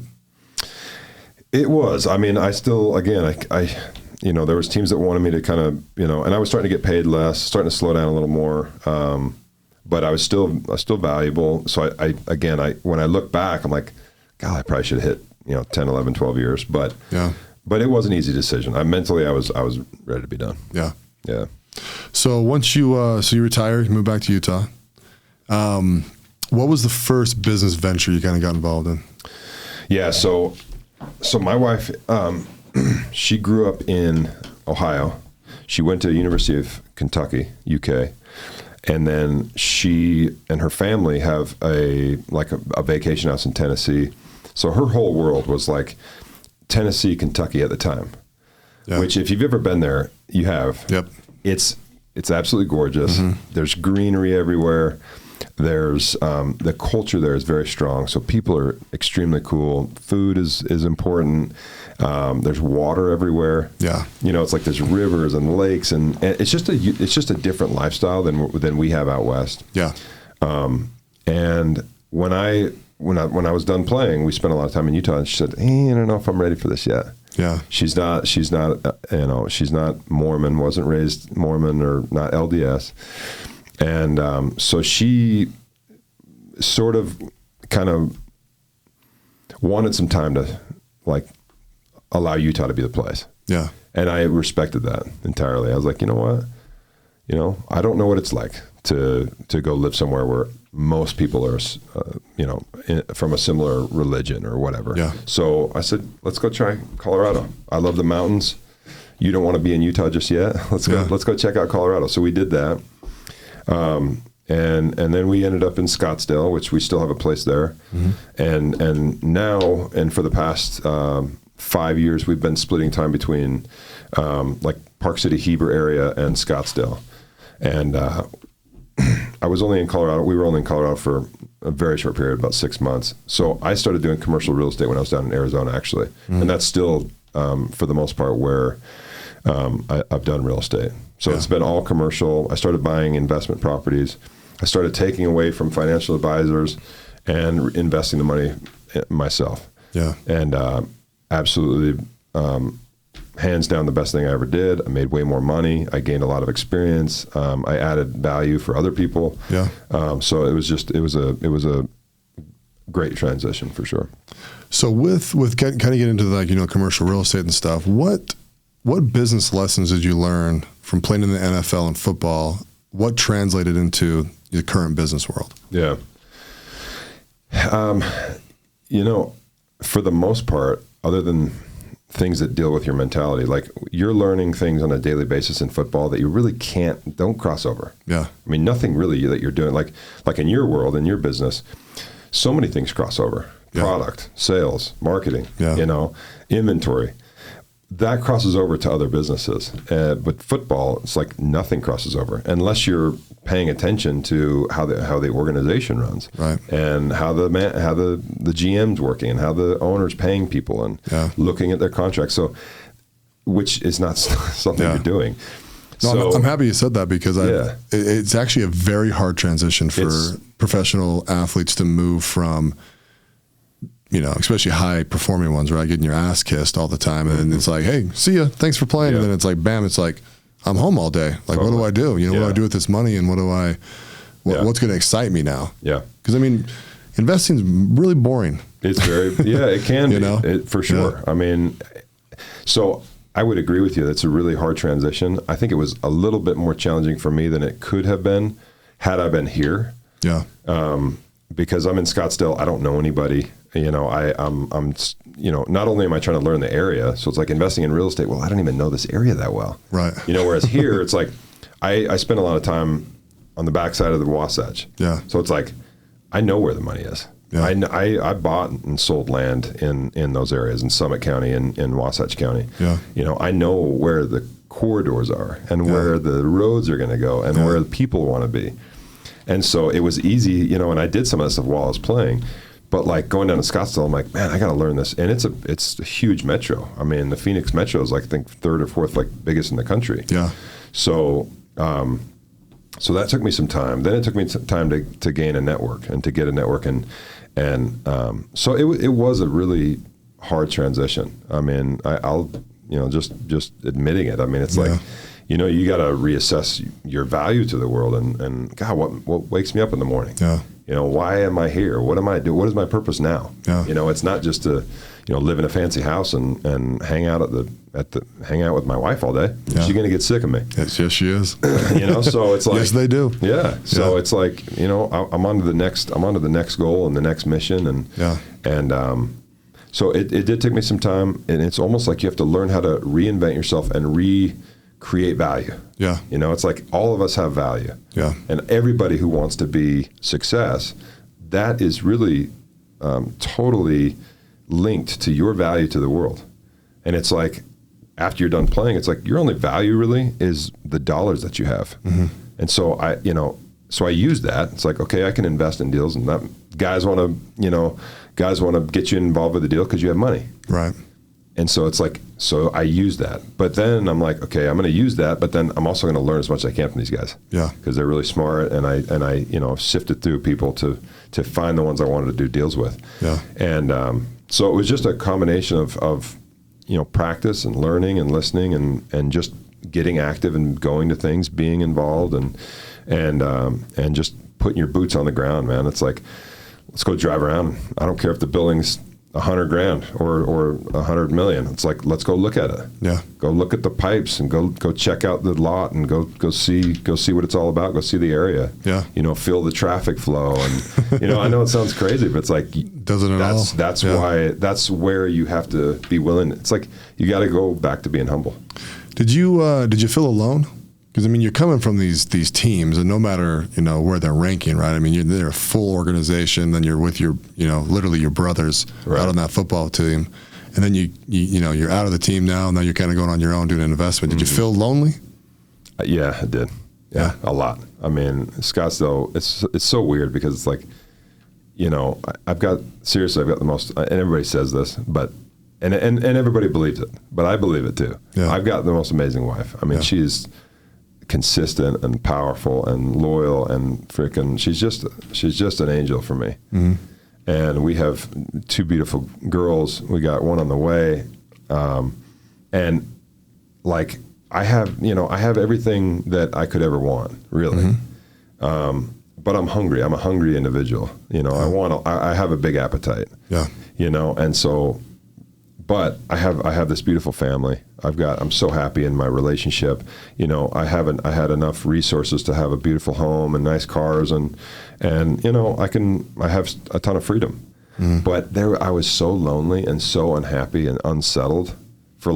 It was. I mean, I still, again, I there was teams that wanted me to kind of, and I was starting to get paid less, starting to slow down a little more. But I was still valuable. So I when I look back, I'm like, God, I probably should have hit, 10, 11, 12 years. But it was an easy decision. Mentally, I was ready to be done. Yeah. Yeah. So once you retired, you moved back to Utah. What was the first business venture you kind of got involved in? Yeah. So So my wife, she grew up in Ohio. She went to University of Kentucky, UK. And then she and her family have a vacation house in Tennessee. So her whole world was like Tennessee, Kentucky at the time, which if you've ever been there, you have. Yep. It's absolutely gorgeous. There's greenery everywhere. There's the culture there is very strong. So people are extremely cool. Food is important. There's water everywhere. Yeah. It's like there's rivers and lakes, and it's just a different lifestyle than we have out west. Yeah. And when I was done playing, we spent a lot of time in Utah, and she said, "Hey, I don't know if I'm ready for this yet." Yeah. She's not she's not Mormon, wasn't raised Mormon or not LDS. And so she sort of kind of wanted some time to allow Utah to be the place. Yeah. And I respected that entirely. I was like, you know what? I don't know what it's like to go live somewhere where most people are, from a similar religion or whatever. Yeah. So I said, let's go try Colorado. I love the mountains. You don't want to be in Utah just yet. Let's go check out Colorado. So we did that. And then we ended up in Scottsdale, which we still have a place there. And now, and for the past 5 years, we've been splitting time between Park City, Heber area and Scottsdale. And I was only in Colorado. We were only in Colorado for a very short period, about 6 months. So I started doing commercial real estate when I was down in Arizona, actually. And that's still, for the most part, where I've done real estate. So it's been all commercial. I started buying investment properties. I started taking away from financial advisors and investing the money myself. Yeah. And absolutely, hands down, the best thing I ever did. I made way more money. I gained a lot of experience. I added value for other people. Yeah. So it was a great transition for sure. So with kind of get into commercial real estate and stuff, what business lessons did you learn from playing in the NFL and football? What translated into the current business world? Yeah. For the most part, other than things that deal with your mentality, you're learning things on a daily basis in football that you really don't cross over. Yeah. I mean, nothing really that you're doing, like in your world, in your business, so many things cross over. Yeah. Product, sales, marketing, Yeah. Inventory. That crosses over to other businesses. But football, it's like nothing crosses over unless you're paying attention to how the organization runs, right? And how the GM's working and how the owner's paying people and looking at their contracts. So, which is not something you're doing. No, So, I'm happy you said that because it's actually a very hard transition for professional athletes to move from, especially high performing ones, right? Getting your ass kissed all the time. And then it's like, hey, see ya. Thanks for playing. And then it's like, bam, it's like, I'm home all day. Like, what do I do? What do I do with this money? And what's going to excite me now? Yeah. Because investing is really boring. It's very, it can be for sure. Yeah. I mean, so I would agree with you. That's a really hard transition. I think it was a little bit more challenging for me than it could have been had I been here. Yeah. Because I'm in Scottsdale, I don't know anybody. I'm not only am I trying to learn the area, so it's like investing in real estate. Well, I don't even know this area that well. Right. Whereas here, it's like I spend a lot of time on the backside of the Wasatch. Yeah. So it's like I know where the money is. Yeah. I bought and sold land in those areas in Summit County and in Wasatch County. Yeah. I know where the corridors are and where the roads are going to go and where the people want to be. And so it was easy, and I did some of that stuff while I was playing. But going down to Scottsdale, I'm like, man, I got to learn this. And it's a huge metro. I mean, the Phoenix metro is I think third or fourth biggest in the country. Yeah. So so that took me some time. Then it took me some time to gain a network and to get a network. And so it was a really hard transition. I mean, I'll just admitting it. I mean, it's like, you got to reassess your value to the world and God, what wakes me up in the morning? Yeah. Why am I here? What am I doing? What is my purpose now? Yeah. It's not just to, live in a fancy house and hang out hang out with my wife all day. Yeah. She's going to get sick of me. Yes, she is. So it's like, yes, they do. Yeah. So it's like, I'm on to the next goal and the next mission. And So it did take me some time, and it's almost like you have to learn how to reinvent yourself and recreate value. Yeah. You know, it's like all of us have value. Yeah. And everybody who wants to be success, that is really totally linked to your value to the world. And it's like, after you're done playing, it's like your only value really is the dollars that you have. Mm-hmm. And so I use that. It's like, okay, I can invest in deals, and that guys want to get you involved with the deal because you have money. Right. And so it's like, so I use that. But then I'm like, okay, I'm going to use that, but then I'm also going to learn as much as I can from these guys. Yeah. Because they're really smart, and I sifted through people to find the ones I wanted to do deals with. Yeah. And so it was just a combination of practice and learning and listening and just getting active and going to things, being involved, and just putting your boots on the ground, man. It's like, let's go drive around. I don't care if the building's $100,000 or $100 million. It's like, let's go look at it. Yeah. Go look at the pipes and go check out the lot and go see what it's all about. Go see the area. Yeah. Feel the traffic flow. And, I know it sounds crazy, but it's like, doesn't it all? That's why, that's where you have to be willing. It's like, you got to go back to being humble. Did you feel alone? Because, you're coming from these teams, and no matter, where they're ranking, right? They're a full organization, then you're with your, literally your brothers out on that football team. And then you're out of the team now you're kind of going on your own doing an investment. Did you feel lonely? Yeah, I did. Yeah, a lot. Scottsdale, it's so weird because it's like, I've got the most, and everybody says this, but, and everybody believes it, but I believe it too. Yeah. I've got the most amazing wife. She's consistent and powerful and loyal and she's just an angel for me. Mm-hmm. And we have 2 beautiful girls. We got one on the way. And like, I have everything that I could ever want, really. Mm-hmm. But I'm hungry. I'm a hungry individual. I have a big appetite. Yeah. And so, but I have this beautiful family. I'm so happy in my relationship. I had enough resources to have a beautiful home and nice cars and I have a ton of freedom. Mm. But I was so lonely and so unhappy and unsettled for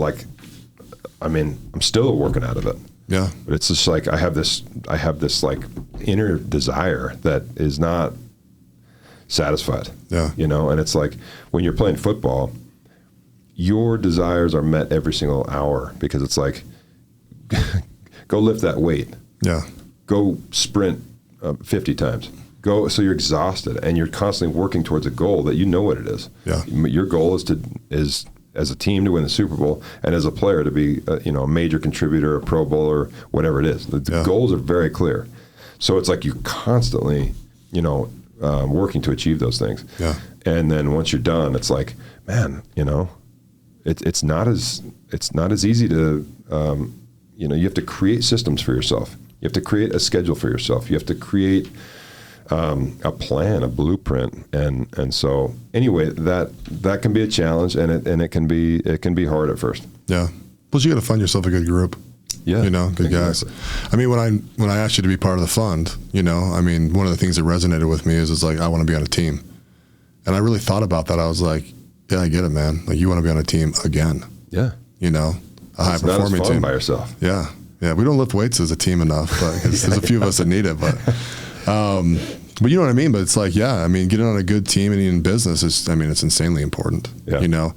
I'm still working out of it. Yeah. But it's just like I have this like inner desire that is not satisfied. Yeah. And it's like when you're playing football, your desires are met every single hour because it's like, go lift that weight. Yeah. Go sprint 50 times. So you're exhausted and you're constantly working towards a goal that what it is. Yeah. Your goal is as a team to win the Super Bowl and as a player to be a major contributor, a Pro Bowler, whatever it is. The goals are very clear. So it's like you're constantly, working to achieve those things. Yeah. And then once you're done, it's like, man, it's not as easy to, you have to create systems for yourself. You have to create a schedule for yourself. You have to create a plan, a blueprint. And so anyway, that can be a challenge and it can be hard at first. Yeah. Plus you got to find yourself a good group. Yeah. Good guys. When I asked you to be part of the fund, one of the things that resonated with me is like, I want to be on a team. And I really thought about that. I was like, yeah, I get it, man. Like you want to be on a team again. Yeah. A high performing team by yourself. Yeah. Yeah. We don't lift weights as a team enough, but there's a few of us that need it, but you know what I mean? But it's like, yeah, getting on a good team and in business is, it's insanely important. Yeah.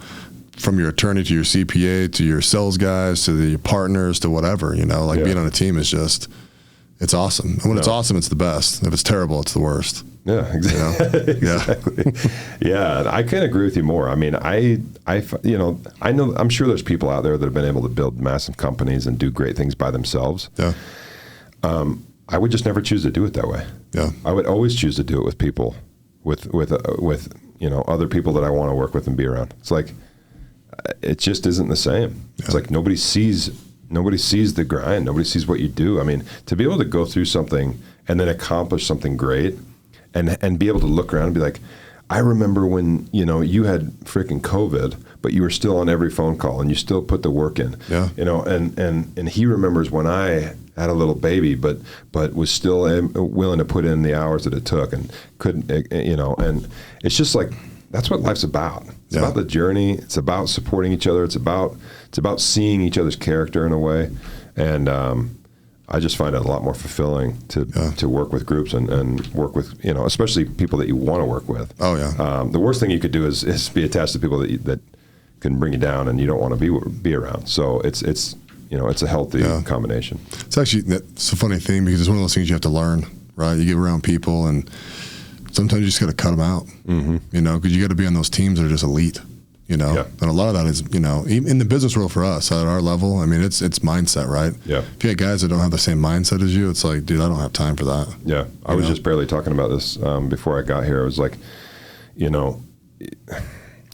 From your attorney to your CPA to your sales guys to the partners to whatever, being on a team is just, it's awesome. And when it's awesome, it's the best. If it's terrible, it's the worst. Yeah, exactly. Exactly. Yeah, I can't agree with you more. I know, I'm sure there's people out there that have been able to build massive companies and do great things by themselves. Yeah. I would just never choose to do it that way. Yeah. I would always choose to do it with people, with other people that I want to work with and be around. It's like, it just isn't the same. Yeah. It's like nobody sees the grind. Nobody sees what you do. To be able to go through something and then accomplish something great and be able to look around and be like, I remember when, you had freaking COVID, but you were still on every phone call and you still put the work in. Yeah. And he remembers when I had a little baby, but was still willing to put in the hours that it took and couldn't, and it's just like, that's what life's about. It's about the journey. It's about supporting each other. It's about seeing each other's character in a way. And I just find it a lot more fulfilling to work with groups and work with, especially people that you want to work with. Oh yeah. The worst thing you could do is be attached to people that can bring you down and you don't want to be around. So it's a healthy combination. It's a funny thing because it's one of those things you have to learn, right? You get around people and sometimes you just got to cut them out, because you got to be on those teams that are just elite, And a lot of that is, even in the business world for us at our level, I mean, it's mindset, right? Yeah. If you had guys that don't have the same mindset as you, it's like, dude, I don't have time for that. Yeah. I was just barely talking about this before I got here. I was like,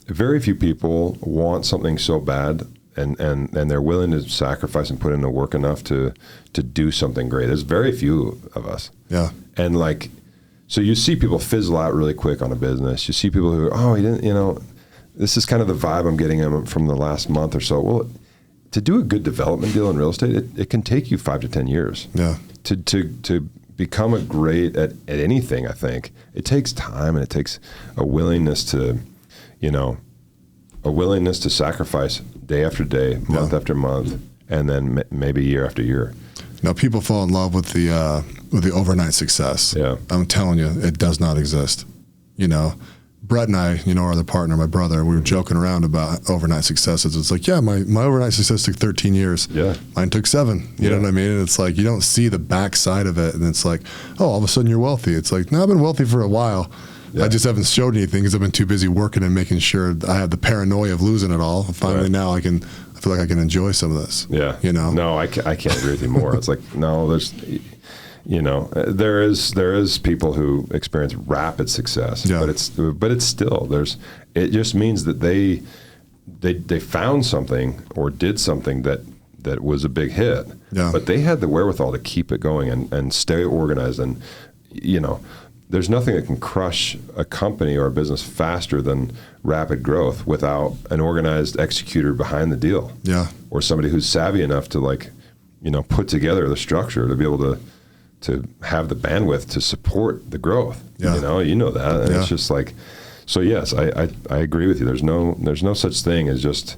very few people want something so bad and they're willing to sacrifice and put in the work enough to do something great. There's very few of us. Yeah. And so you see people fizzle out really quick on a business. You see people who, he didn't, this is kind of the vibe I'm getting from the last month or so. Well, to do a good development deal in real estate, it can take you 5 to 10 years. Yeah. To become a great at anything, I think it takes time and it takes a willingness to, sacrifice day after day, month after month, and then maybe year after year. Now, people fall in love with the overnight success. Yeah. I'm telling you, it does not exist. Brett and I, our other partner, my brother, we were joking around about overnight successes. It's like, my overnight success took 13 years. Yeah. Mine took 7. You know what I mean? And it's like, you don't see the backside of it. And it's like, all of a sudden you're wealthy. It's like, no, I've been wealthy for a while. Yeah. I just haven't showed anything because I've been too busy working and making sure I have the paranoia of losing it all. And finally now I feel like I can enjoy some of this. Yeah. No, I can't agree with you more. It's like, no, there is people who experience rapid success, but it's still, it just means that they found something or did something that was a big hit, but they had the wherewithal to keep it going and stay organized. And, there's nothing that can crush a company or a business faster than rapid growth without an organized executor behind the deal. Yeah. Or somebody who's savvy enough to put together the structure to be able to have the bandwidth to support the growth. Yeah. You know that. And it's just like, so yes, I agree with you. There's no such thing as just,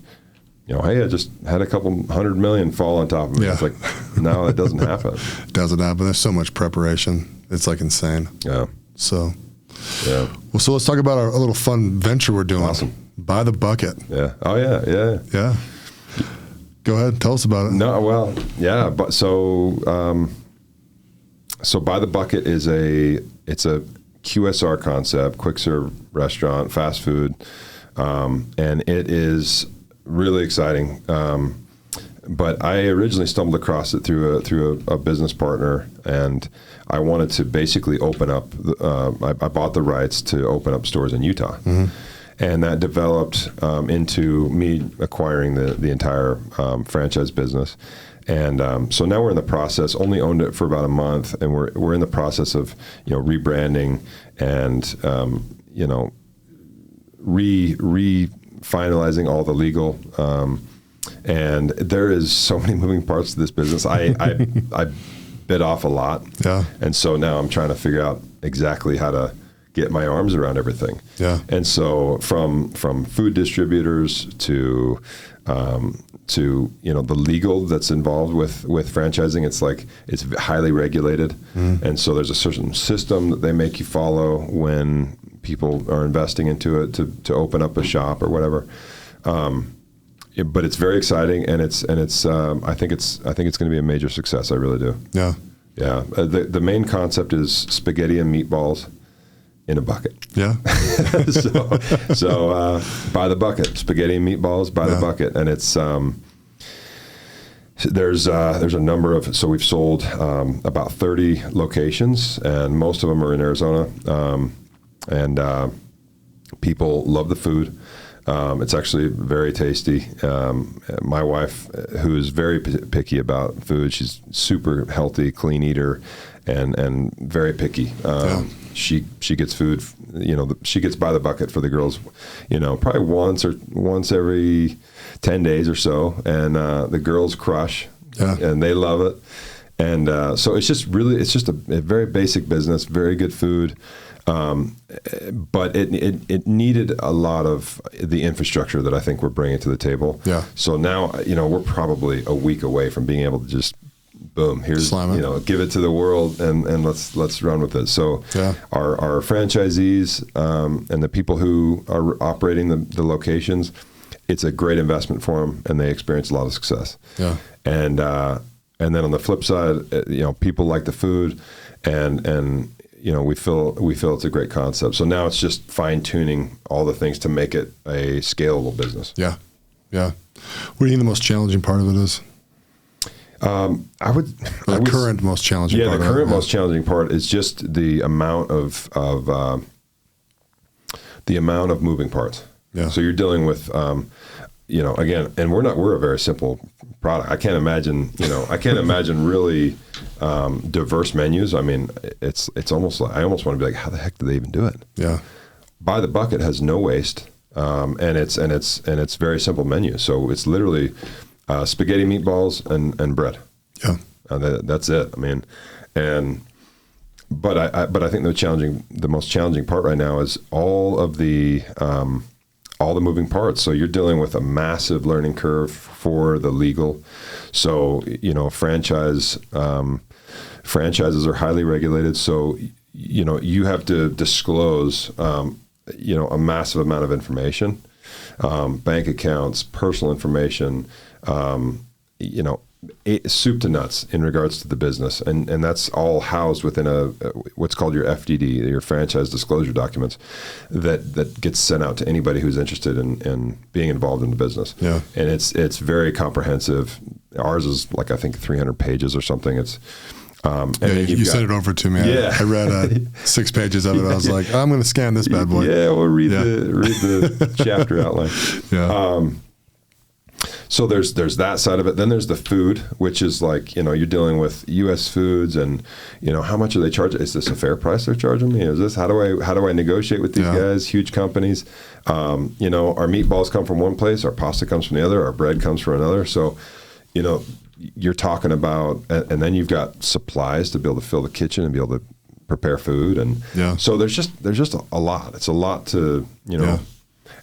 hey, I just had a couple $100 million fall on top of me. Yeah. It's like, no, that doesn't happen. It doesn't happen. There's so much preparation. It's like insane. Yeah. So, yeah. Well, so let's talk about our little fun venture we're doing. Awesome. By the Bucket. Yeah. Oh yeah. Yeah. Yeah. Go ahead. Tell us about it. No, well, yeah. But so By the Bucket it's a QSR concept, quick serve restaurant, fast food, and it is really exciting. But I originally stumbled across it through a business partner, and I wanted to basically open up. I bought the rights to open up stores in Utah, and that developed into me acquiring the entire franchise business. And so now we're in the process. Only owned it for about a month, and we're in the process of rebranding and finalizing all the legal. And there is so many moving parts to this business. I bit off a lot. Yeah. And so now I'm trying to figure out exactly how to get my arms around everything. Yeah. And so from food distributors to the legal that's involved with franchising, it's highly regulated. And so there's a certain system that they make you follow when people are investing into it to open up a shop or whatever. But it's very exciting, and it's I think it's going to be a major success. I really do. Yeah. Yeah. The main concept is spaghetti and meatballs in a bucket. Yeah. so by the bucket, spaghetti and meatballs by the bucket, and it's there's a number of, so we've sold about 30 locations, and most of them are in Arizona, and people love the food. It's actually very tasty. My wife, who is very picky about food, she's super healthy, clean eater, and very picky. She gets food, she gets by the bucket for the girls, probably once every 10 days or so, and the girls crush, and they love it. And so it's just a very basic business, very good food. But it needed a lot of the infrastructure that I think we're bringing to the table. Yeah. So now, we're probably a week away from being able to just, boom, here's, give it to the world and let's run with it. So our franchisees and the people who are operating the locations, it's a great investment for them, and they experience a lot of success. Yeah. And then on the flip side, people like the food, and we feel it's a great concept. So now it's just fine tuning all the things to make it a scalable business. Yeah. Yeah. What do you think the most challenging part of it is? The current most challenging part. The current most challenging part is just the amount of moving parts. Yeah. So you're dealing with, again, and we're a very simple product. I can't imagine really diverse menus. I mean, it's almost like, I almost want to be like, how the heck do they even do it? Yeah. By the Bucket has no waste, and it's very simple menu. So it's literally spaghetti, meatballs, and bread. Yeah. That's it. I mean, but I think the most challenging part right now is all the moving parts. So you're dealing with a massive learning curve for the legal. So, franchises are highly regulated. So, you have to disclose, a massive amount of information, bank accounts, personal information, soup to nuts in regards to the business. And that's all housed within what's called your FDD, your franchise disclosure documents, that gets sent out to anybody who's interested in being involved in the business. Yeah. And it's very comprehensive. Ours is like, I think 300 pages or something. It's, you sent it over to me. Yeah. I read 6 pages of it. I was like, I'm going to scan this bad boy. Yeah, we'll read the chapter outline. Yeah. So there's that side of it. Then there's the food, which is like, you're dealing with U.S. foods, and how much are they charging? Is this a fair price they're charging me? Is this how do I negotiate with these guys? Huge companies. Our meatballs come from one place, our pasta comes from the other, our bread comes from another. So, you're talking about, and then you've got supplies to be able to fill the kitchen and be able to prepare food, and so there's just a lot. It's a lot to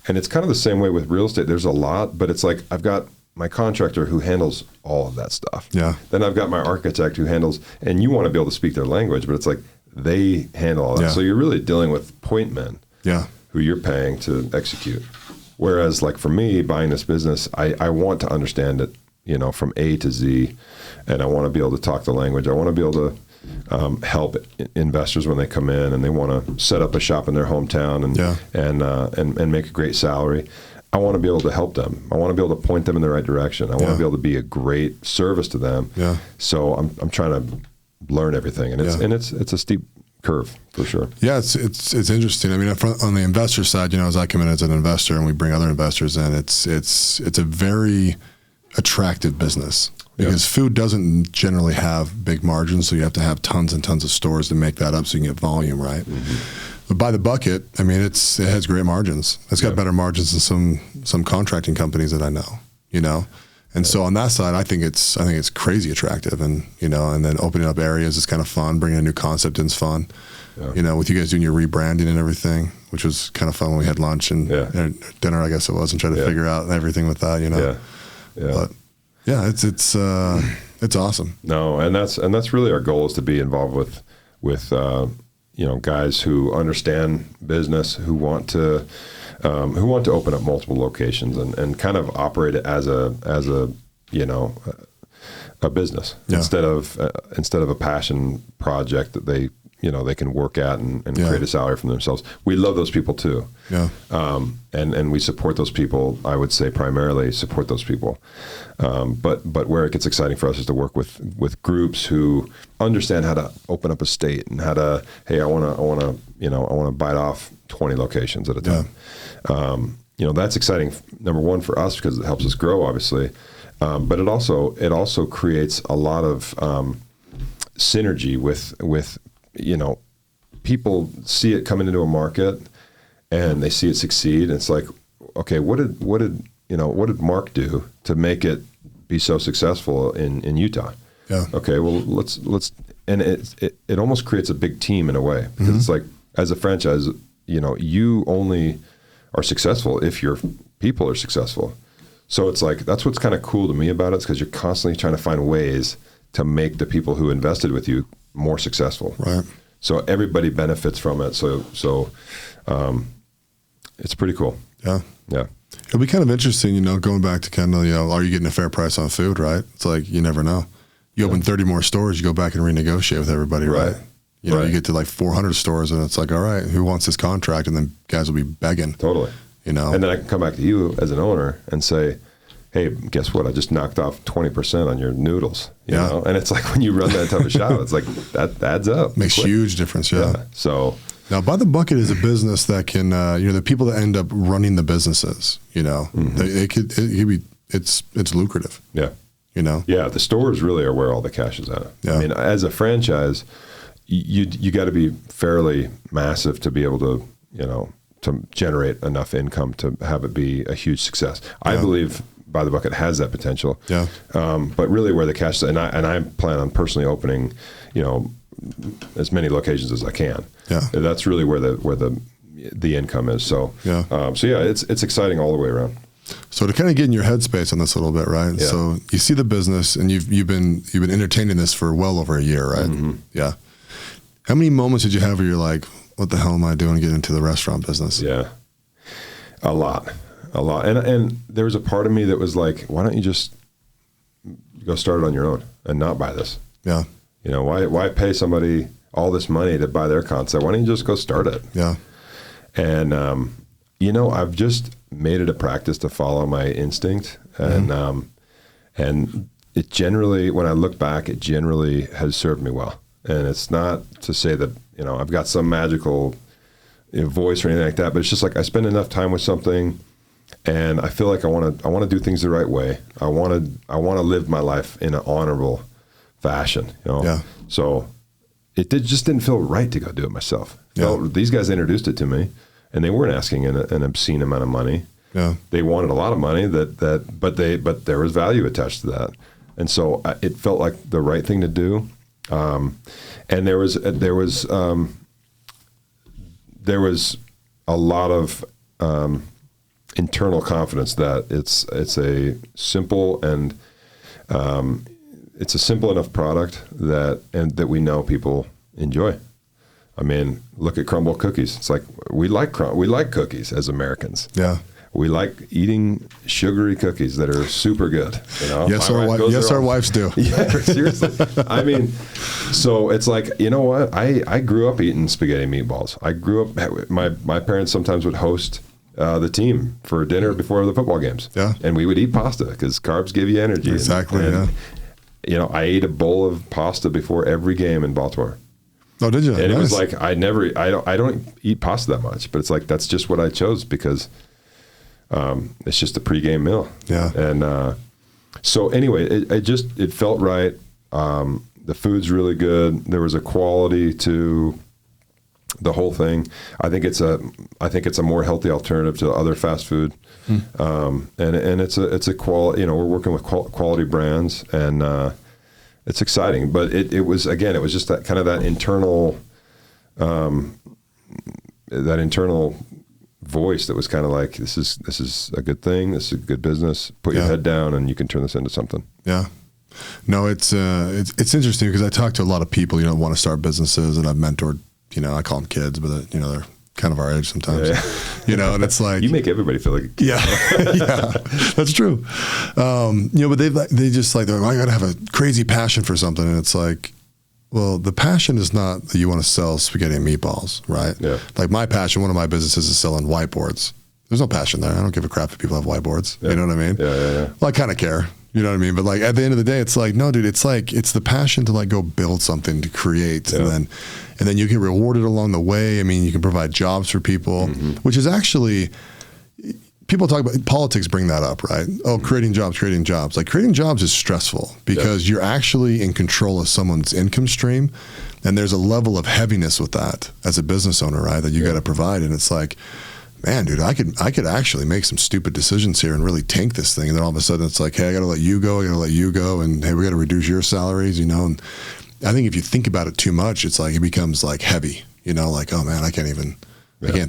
And it's kind of the same way with real estate. There's a lot, but it's like I've got my contractor who handles all of that stuff. Yeah. Then I've got my architect who handles, and you want to be able to speak their language, but it's like they handle all that. Yeah. So you're really dealing with point men who you're paying to execute. Whereas like for me, buying this business, I want to understand it, from A to Z, and I want to be able to talk the language. I want to be able to help investors when they come in and they want to set up a shop in their hometown and make a great salary. I want to be able to help them. I want to be able to point them in the right direction. I want to be able to be a great service to them. Yeah. So I'm trying to learn everything, and it's a steep curve for sure. Yeah, it's interesting. I mean, on the investor side, as I come in as an investor and we bring other investors in, it's a very attractive business. Because food doesn't generally have big margins, so you have to have tons and tons of stores to make that up so you can get volume, right? Mm-hmm. But by the bucket, I mean, it has great margins. It's got better margins than some contracting companies that I know, And so on that side, I think it's crazy attractive, and and then opening up areas is kind of fun. Bringing a new concept in is fun. Yeah. With you guys doing your rebranding and everything, which was kind of fun when we had lunch and dinner, I guess it was, and tried to figure out everything with that, Yeah. But, yeah, it's awesome. No, and that's really our goal, is to be involved with guys who understand business, who want to open up multiple locations and kind of operate it as a business instead of a passion project that they can work at and create a salary for themselves. We love those people too. Yeah. And we support those people. I would say primarily support those people. But where it gets exciting for us is to work with groups who understand how to open up a state and how to, hey, I want to bite off 20 locations at a time. Yeah. That's exciting. Number one for us because it helps us grow, obviously. But it also creates a lot of synergy with people see it coming into a market and they see it succeed. And it's like, okay, what did Mark do to make it be so successful in Utah? Yeah. Okay, well, let's, and it almost creates a big team in a way, because it's like, as a franchise, you only are successful if your people are successful. So it's like, that's what's kind of cool to me about it, is because you're constantly trying to find ways to make the people who invested with you more successful. Right. So everybody benefits from it. So it's pretty cool. Yeah. Yeah. It'll be kind of interesting, going back to kind of, are you getting a fair price on food, right? It's like, you never know. You open 30 more stores, you go back and renegotiate with everybody, right? You get to like 400 stores and it's like, all right, who wants this contract? And then guys will be begging. Totally. And then I can come back to you as an owner and say, hey, guess what? I just knocked off 20% on your noodles. You know? And it's like, when you run that type of shop, it's like, that adds up. Makes huge difference, yeah. So now, By the Bucket is a business that can, the people that end up running the businesses, it's lucrative. Yeah. Yeah, the stores really are where all the cash is at. Yeah. I mean, as a franchise, you got to be fairly massive to be able to, to generate enough income to have it be a huge success. I believe By the Bucket has that potential. Yeah. But really, where the cash is, and I plan on personally opening, as many locations as I can. Yeah. That's really where the income is. So it's exciting all the way around. So to kind of get in your headspace on this a little bit, right? Yeah. So you see the business, and you've been entertaining this for well over a year, right? Mm-hmm. Yeah. How many moments did you have where you're like, what the hell am I doing to get into the restaurant business? Yeah. A lot. And there was a part of me that was like, why don't you just go start it on your own and not buy this? Yeah. Why pay somebody all this money to buy their concept? Why don't you just go start it? Yeah. And, I've just made it a practice to follow my instinct. And, and it generally, when I look back, it generally has served me well. And it's not to say that, I've got some magical voice or anything like that, but it's just like I spend enough time with something, and I feel like I want to do things the right way. I want to live my life in an honorable fashion, Yeah. So it just didn't feel right to go do it myself. Yeah. These guys introduced it to me, and they weren't asking an obscene amount of money. Yeah. They wanted a lot of money but there was value attached to that. And so it felt like the right thing to do. And there was a lot of internal confidence that it's a simple and it's a simple enough product that we know people enjoy. I mean, look at crumble cookies. It's like we like cookies as Americans. Yeah. We like eating sugary cookies that are super good. Yes, our wives do. Yeah, seriously. I mean, so it's like, you know what? I grew up eating spaghetti and meatballs. I grew up, my parents sometimes would host the team for dinner before the football games. Yeah. And we would eat pasta because carbs give you energy. Exactly, and, I ate a bowl of pasta before every game in Baltimore. Oh, did you? And It was like, I don't eat pasta that much, but it's like, that's just what I chose because it's just a pregame meal. Yeah. And so anyway, it felt right. The food's really good. There was a quality to the whole thing. I think it's a more healthy alternative to other fast food. And it's a quality, we're working with quality brands, and it's exciting, but it was just that kind of that internal voice that was kind of like, this is a good thing. This is a good business. Put your head down and you can turn this into something. Yeah. No, it's interesting because I talk to a lot of people, want to start businesses, and I've mentored, I call them kids, but they're kind of our age sometimes, and it's like, you make everybody feel like a kid. Yeah, that's true. But they just like, they're like, I got to have a crazy passion for something. And it's like, well, the passion is not that you want to sell spaghetti and meatballs, right? Yeah. Like my passion, one of my businesses is selling whiteboards. There's no passion there. I don't give a crap if people have whiteboards. Yeah. You know what I mean? Yeah. Well, I kind of care. You know what I mean? But like at the end of the day, it's like, no, dude, it's the passion to like go build something, to create, and then you get rewarded along the way. I mean, you can provide jobs for people, which is actually, people talk about politics, bring that up, right? Oh, creating jobs. Like creating jobs is stressful because you're actually in control of someone's income stream. And there's a level of heaviness with that as a business owner, right? That you got to provide. And it's like, man, dude, I could actually make some stupid decisions here and really tank this thing. And then all of a sudden it's like, hey, I got to let you go. And hey, we got to reduce your salaries, you know? And I think if you think about it too much, it's like, it becomes like heavy, you know, like, oh man, I can't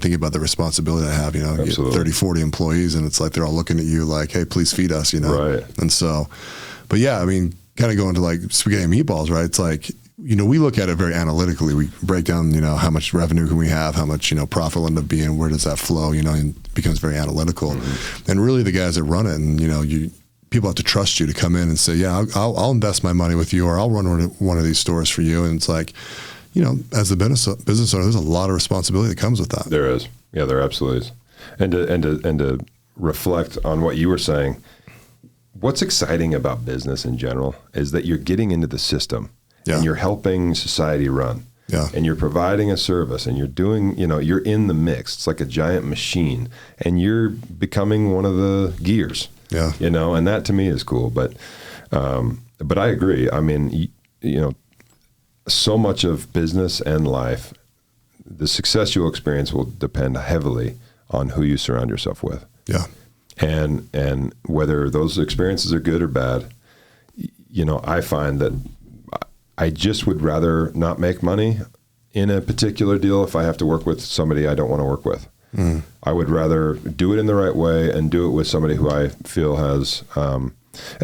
think about the responsibility I have, you know, you get 30, 40 employees and it's like, they're all looking at you like, hey, please feed us, you know? Right. And so, but yeah, I mean, kind of going to like spaghetti and meatballs, right? It's like, you know, we look at it very analytically. We break down, you know, how much revenue can we have, how much, you know, profit will end up being, where does that flow, you know, and it becomes very analytical. Mm-hmm. And really the guys that run it, and, you know, people have to trust you to come in and say, yeah, I'll invest my money with you, or I'll run one of these stores for you. And it's like, you know, as the business owner, there's a lot of responsibility that comes with that. There is. Yeah, there absolutely is. And to reflect on what you were saying, what's exciting about business in general is that you're getting into the system. Yeah. And you're helping society run. Yeah. And you're providing a service, and you're doing, you know, you're in the mix. It's like a giant machine, and you're becoming one of the gears. Yeah. You know, and that to me is cool. But I agree. I mean, you know, so much of business and life, the success you'll experience will depend heavily on who you surround yourself with. Yeah. And whether those experiences are good or bad, you know, I find that I just would rather not make money in a particular deal if I have to work with somebody I don't want to work with. Mm. I would rather do it in the right way and do it with somebody who I feel has, and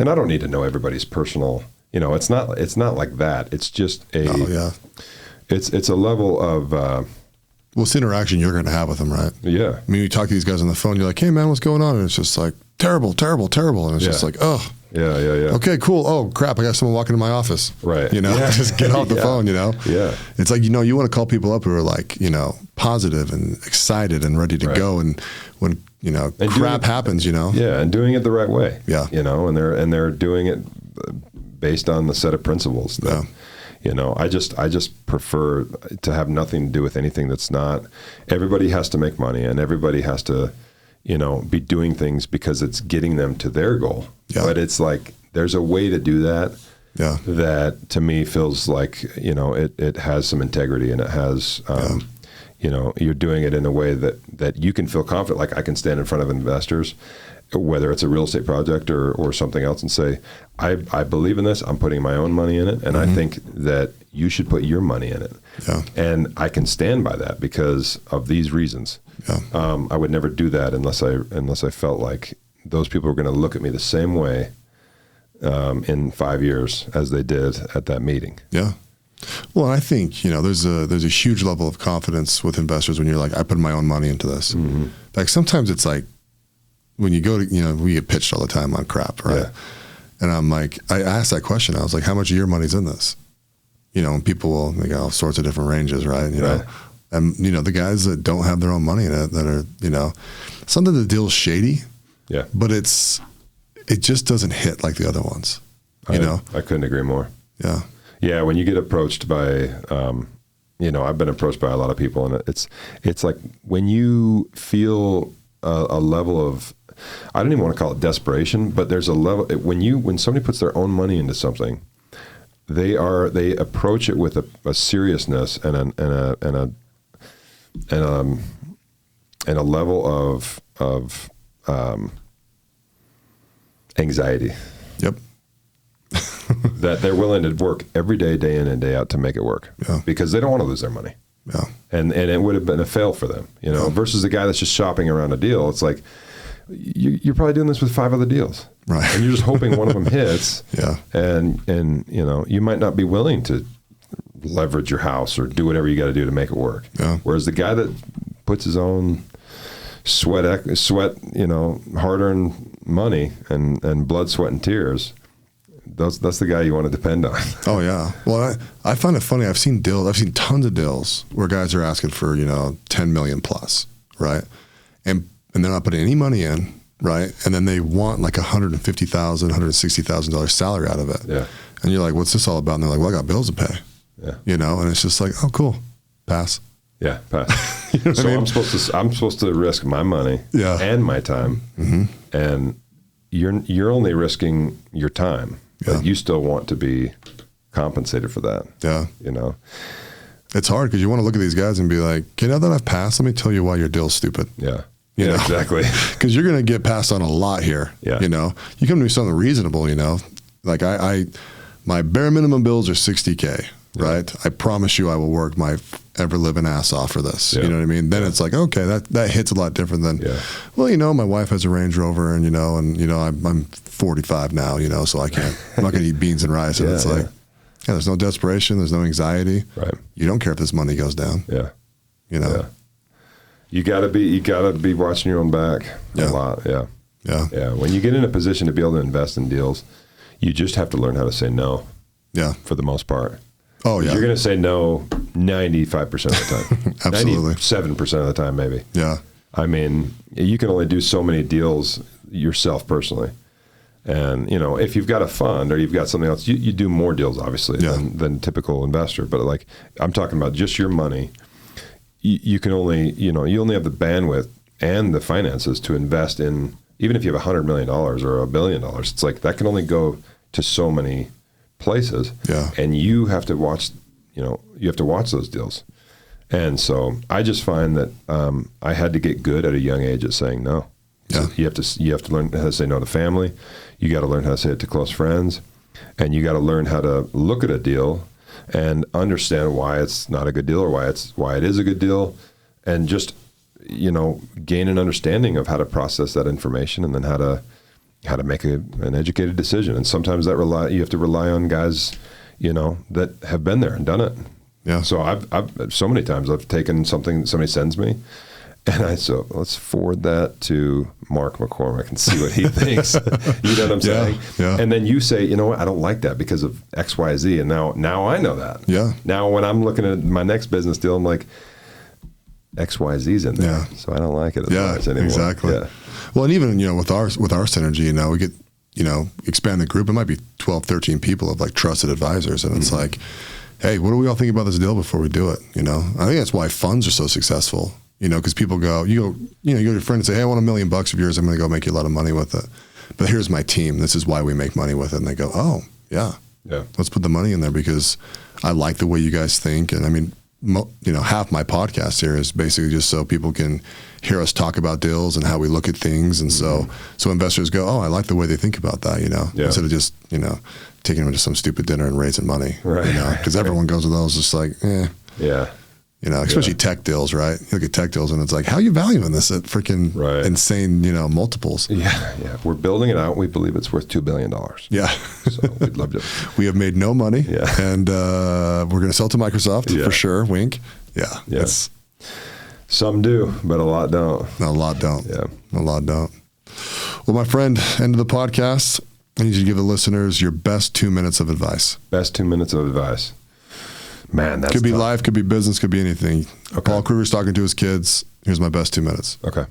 I don't need to know everybody's personal, you know, it's not like that. It's just it's a level of, well, it's the interaction you're going to have with them, right? Yeah. I mean, you talk to these guys on the phone, you're like, hey man, what's going on? And it's just like, terrible. And it's just like, oh. Yeah. Okay, cool. Oh crap, I got someone walking in my office. Right. You know, just get off the phone, you know? Yeah. It's like, you know, you want to call people up who are like, you know, positive and excited and ready to go. And when, you know, and crap happens, you know? Yeah. And doing it the right way. Yeah. You know, and they're doing it based on the set of principles that, you know, I just prefer to have nothing to do with anything that's not, everybody has to make money and everybody has to, you know, be doing things because it's getting them to their goal. Yeah. But it's like, there's a way to do that that to me feels like, you know, it has some integrity, and it has, you know, you're doing it in a way that you can feel confident. Like I can stand in front of investors, whether it's a real estate project or something else, and say, I believe in this, I'm putting my own money in it, and I think that you should put your money in it. Yeah. And I can stand by that because of these reasons. Yeah. I would never do that unless I felt like those people were going to look at me the same way in 5 years as they did at that meeting. Yeah. Well, I think, you know, there's a huge level of confidence with investors when you're like, I put my own money into this. Mm-hmm. Like sometimes it's like when you go to, you know, we get pitched all the time on crap, right? Yeah. And I'm like, I asked that question. I was like, how much of your money's in this? You know, and people they got all sorts of different ranges, right? You know, and you know, the guys that don't have their own money in it, that are, you know, something the deal's shady. Yeah. But it just doesn't hit like the other ones. You know? I couldn't agree more. Yeah. Yeah. When you get approached by, you know, I've been approached by a lot of people, and it's like when you feel a level of, I don't even want to call it desperation, but there's a level when somebody puts their own money into something, they approach it with a seriousness and a level of anxiety. Yep. That they're willing to work every day in and day out to make it work. Yeah. Because they don't want to lose their money. Yeah. And it would have been a fail for them, you know, versus the guy that's just shopping around a deal. It's like, you're probably doing this with 5 other deals. Right. And you're just hoping one of them hits. Yeah. And, you know, you might not be willing to leverage your house or do whatever you got to do to make it work. Yeah. Whereas the guy that puts his own sweat, you know, hard-earned money and blood, sweat, and tears, that's the guy you want to depend on. Oh yeah. Well, I find it funny. I've seen tons of deals where guys are asking for, you know, 10 million plus, right? And they're not putting any money in, right? And then they want like $150,000, $160,000 salary out of it. Yeah. And you're like, what's this all about? And they're like, well, I got bills to pay. Yeah. You know, and it's just like, oh, cool, pass. Yeah, pass. You know so I mean? I'm supposed to risk my money and my time, and you're only risking your time, but you still want to be compensated for that. Yeah, you know, it's hard because you want to look at these guys and be like, okay, now that I've passed, let me tell you why your deal's stupid. Yeah. You know? Exactly. Because you're going to get passed on a lot here. Yeah. You know, you come to me something reasonable, you know, like my bare minimum bills are $60K, right? I promise you I will work my ever living ass off for this. You know what I mean? Then it's like, okay, that hits a lot different than, well, you know, my wife has a Range Rover and, you know, I'm 45 now, you know, so I'm not going to eat beans and rice. And it's like, there's no desperation. There's no anxiety. Right. You don't care if this money goes down. Yeah. You know? Yeah. You gotta be watching your own back a lot. Yeah. Yeah. Yeah. When you get in a position to be able to invest in deals, you just have to learn how to say no. Yeah. For the most part. Oh, yeah. You're going to say no 95% of the time. Absolutely. 97% of the time, maybe. Yeah. I mean, you can only do so many deals yourself personally. And, you know, if you've got a fund or you've got something else, you do more deals, obviously, than a typical investor. But, like, I'm talking about just your money. You can only, you know, you only have the bandwidth and the finances to invest in, even if you have $100 million or $1 billion, it's like that can only go to so many places. Yeah. And you have to watch, you know, you have to watch those deals. And so I just find that I had to get good at a young age at saying no. Yeah. So you have to learn how to say no to family. You got to learn how to say it to close friends, and you got to learn how to look at a deal and understand why it's not a good deal or why it is a good deal, and just, you know, gain an understanding of how to process that information and then how to make an educated decision. And sometimes you have to rely on guys, you know, that have been there and done it. Yeah. So I've so many times I've taken something that somebody sends me, and let's forward that to Mark McCormack and see what he thinks. You know what I'm saying? Yeah. And then you say, you know what, I don't like that because of X, Y, Z. And now I know that. Yeah. Now when I'm looking at my next business deal, I'm like, X, Y, Z's in there. Yeah. So I don't like it as much anymore. Exactly. Yeah. Well, and even, you know, with our synergy, you know, we get, you know, expand the group. It might be 12, 13 people of like trusted advisors. And it's like, hey, what do we all think about this deal before we do it? You know, I think that's why funds are so successful. You know, because people you go to your friend and say, hey, I want $1 million of yours. I'm going to go make you a lot of money with it. But here's my team. This is why we make money with it. And they go, oh, yeah. Let's put the money in there because I like the way you guys think. And I mean, you know, half my podcast here is basically just so people can hear us talk about deals and how we look at things. And so investors go, oh, I like the way they think about that, you know, instead of just, you know, taking them to some stupid dinner and raising money, right? You know, because everyone goes to those just like, yeah. You know, especially tech deals, right? You look at tech deals and it's like, how are you valuing this at freaking insane, you know, multiples? Yeah. We're building it out. We believe it's worth $2 billion. Yeah. So we'd love to. We have made no money. Yeah. And we're going to sell to Microsoft for sure. Wink. Yeah. Yes. Some do, but a lot don't. A lot don't. Yeah. A lot don't. Well, my friend, end of the podcast. I need you to give the listeners your best 2 minutes of advice. Best 2 minutes of advice. Man, that's could be tough. Life, could be business, could be anything. Okay. Paul Kruger's talking to his kids. Here's my best 2 minutes. Okay.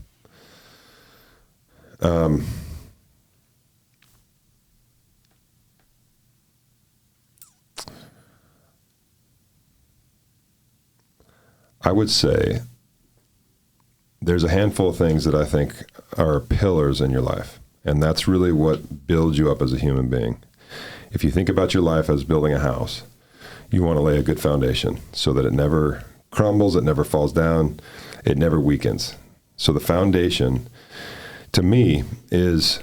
I would say there's a handful of things that I think are pillars in your life, and that's really what builds you up as a human being. If you think about your life as building a house, you want to lay a good foundation so that it never crumbles, it never falls down, it never weakens. So the foundation, to me, is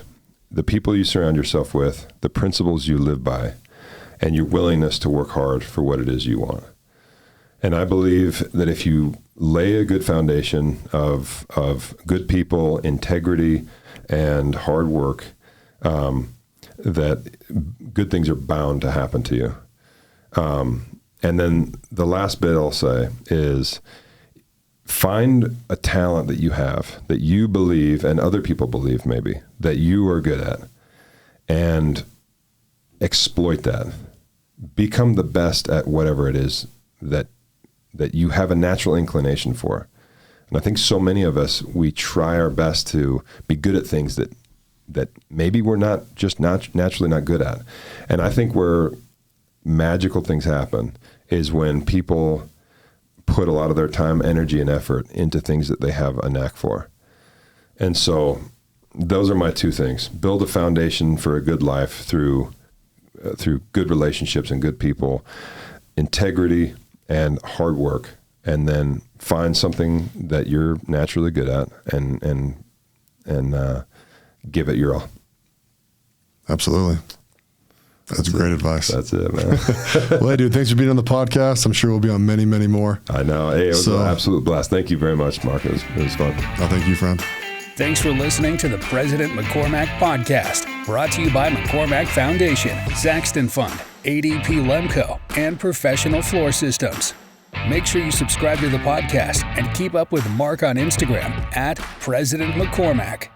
the people you surround yourself with, the principles you live by, and your willingness to work hard for what it is you want. And I believe that if you lay a good foundation of good people, integrity, and hard work, that good things are bound to happen to you. And then the last bit I'll say is find a talent that you have, that you believe and other people believe maybe, that you are good at, and exploit that. Become the best at whatever it is that you have a natural inclination for. And I think so many of us, we try our best to be good at things that maybe we're naturally not good at. And I think where magical things happen is when people put a lot of their time, energy, and effort into things that they have a knack for. And so those are my two things. Build a foundation for a good life through good relationships and good people, integrity and hard work, and then find something that you're naturally good at and give it your all. Absolutely. That's great advice. That's it, man. Well, hey, dude, thanks for being on the podcast. I'm sure we'll be on many, many more. I know. Hey, it was an absolute blast. Thank you very much, Mark. It was fun. Oh, thank you, friend. Thanks for listening to the President McCormack Podcast, brought to you by McCormack Foundation, Saxton Fund, ADP Lemco, and Professional Floor Systems. Make sure you subscribe to the podcast and keep up with Mark on Instagram @President McCormack.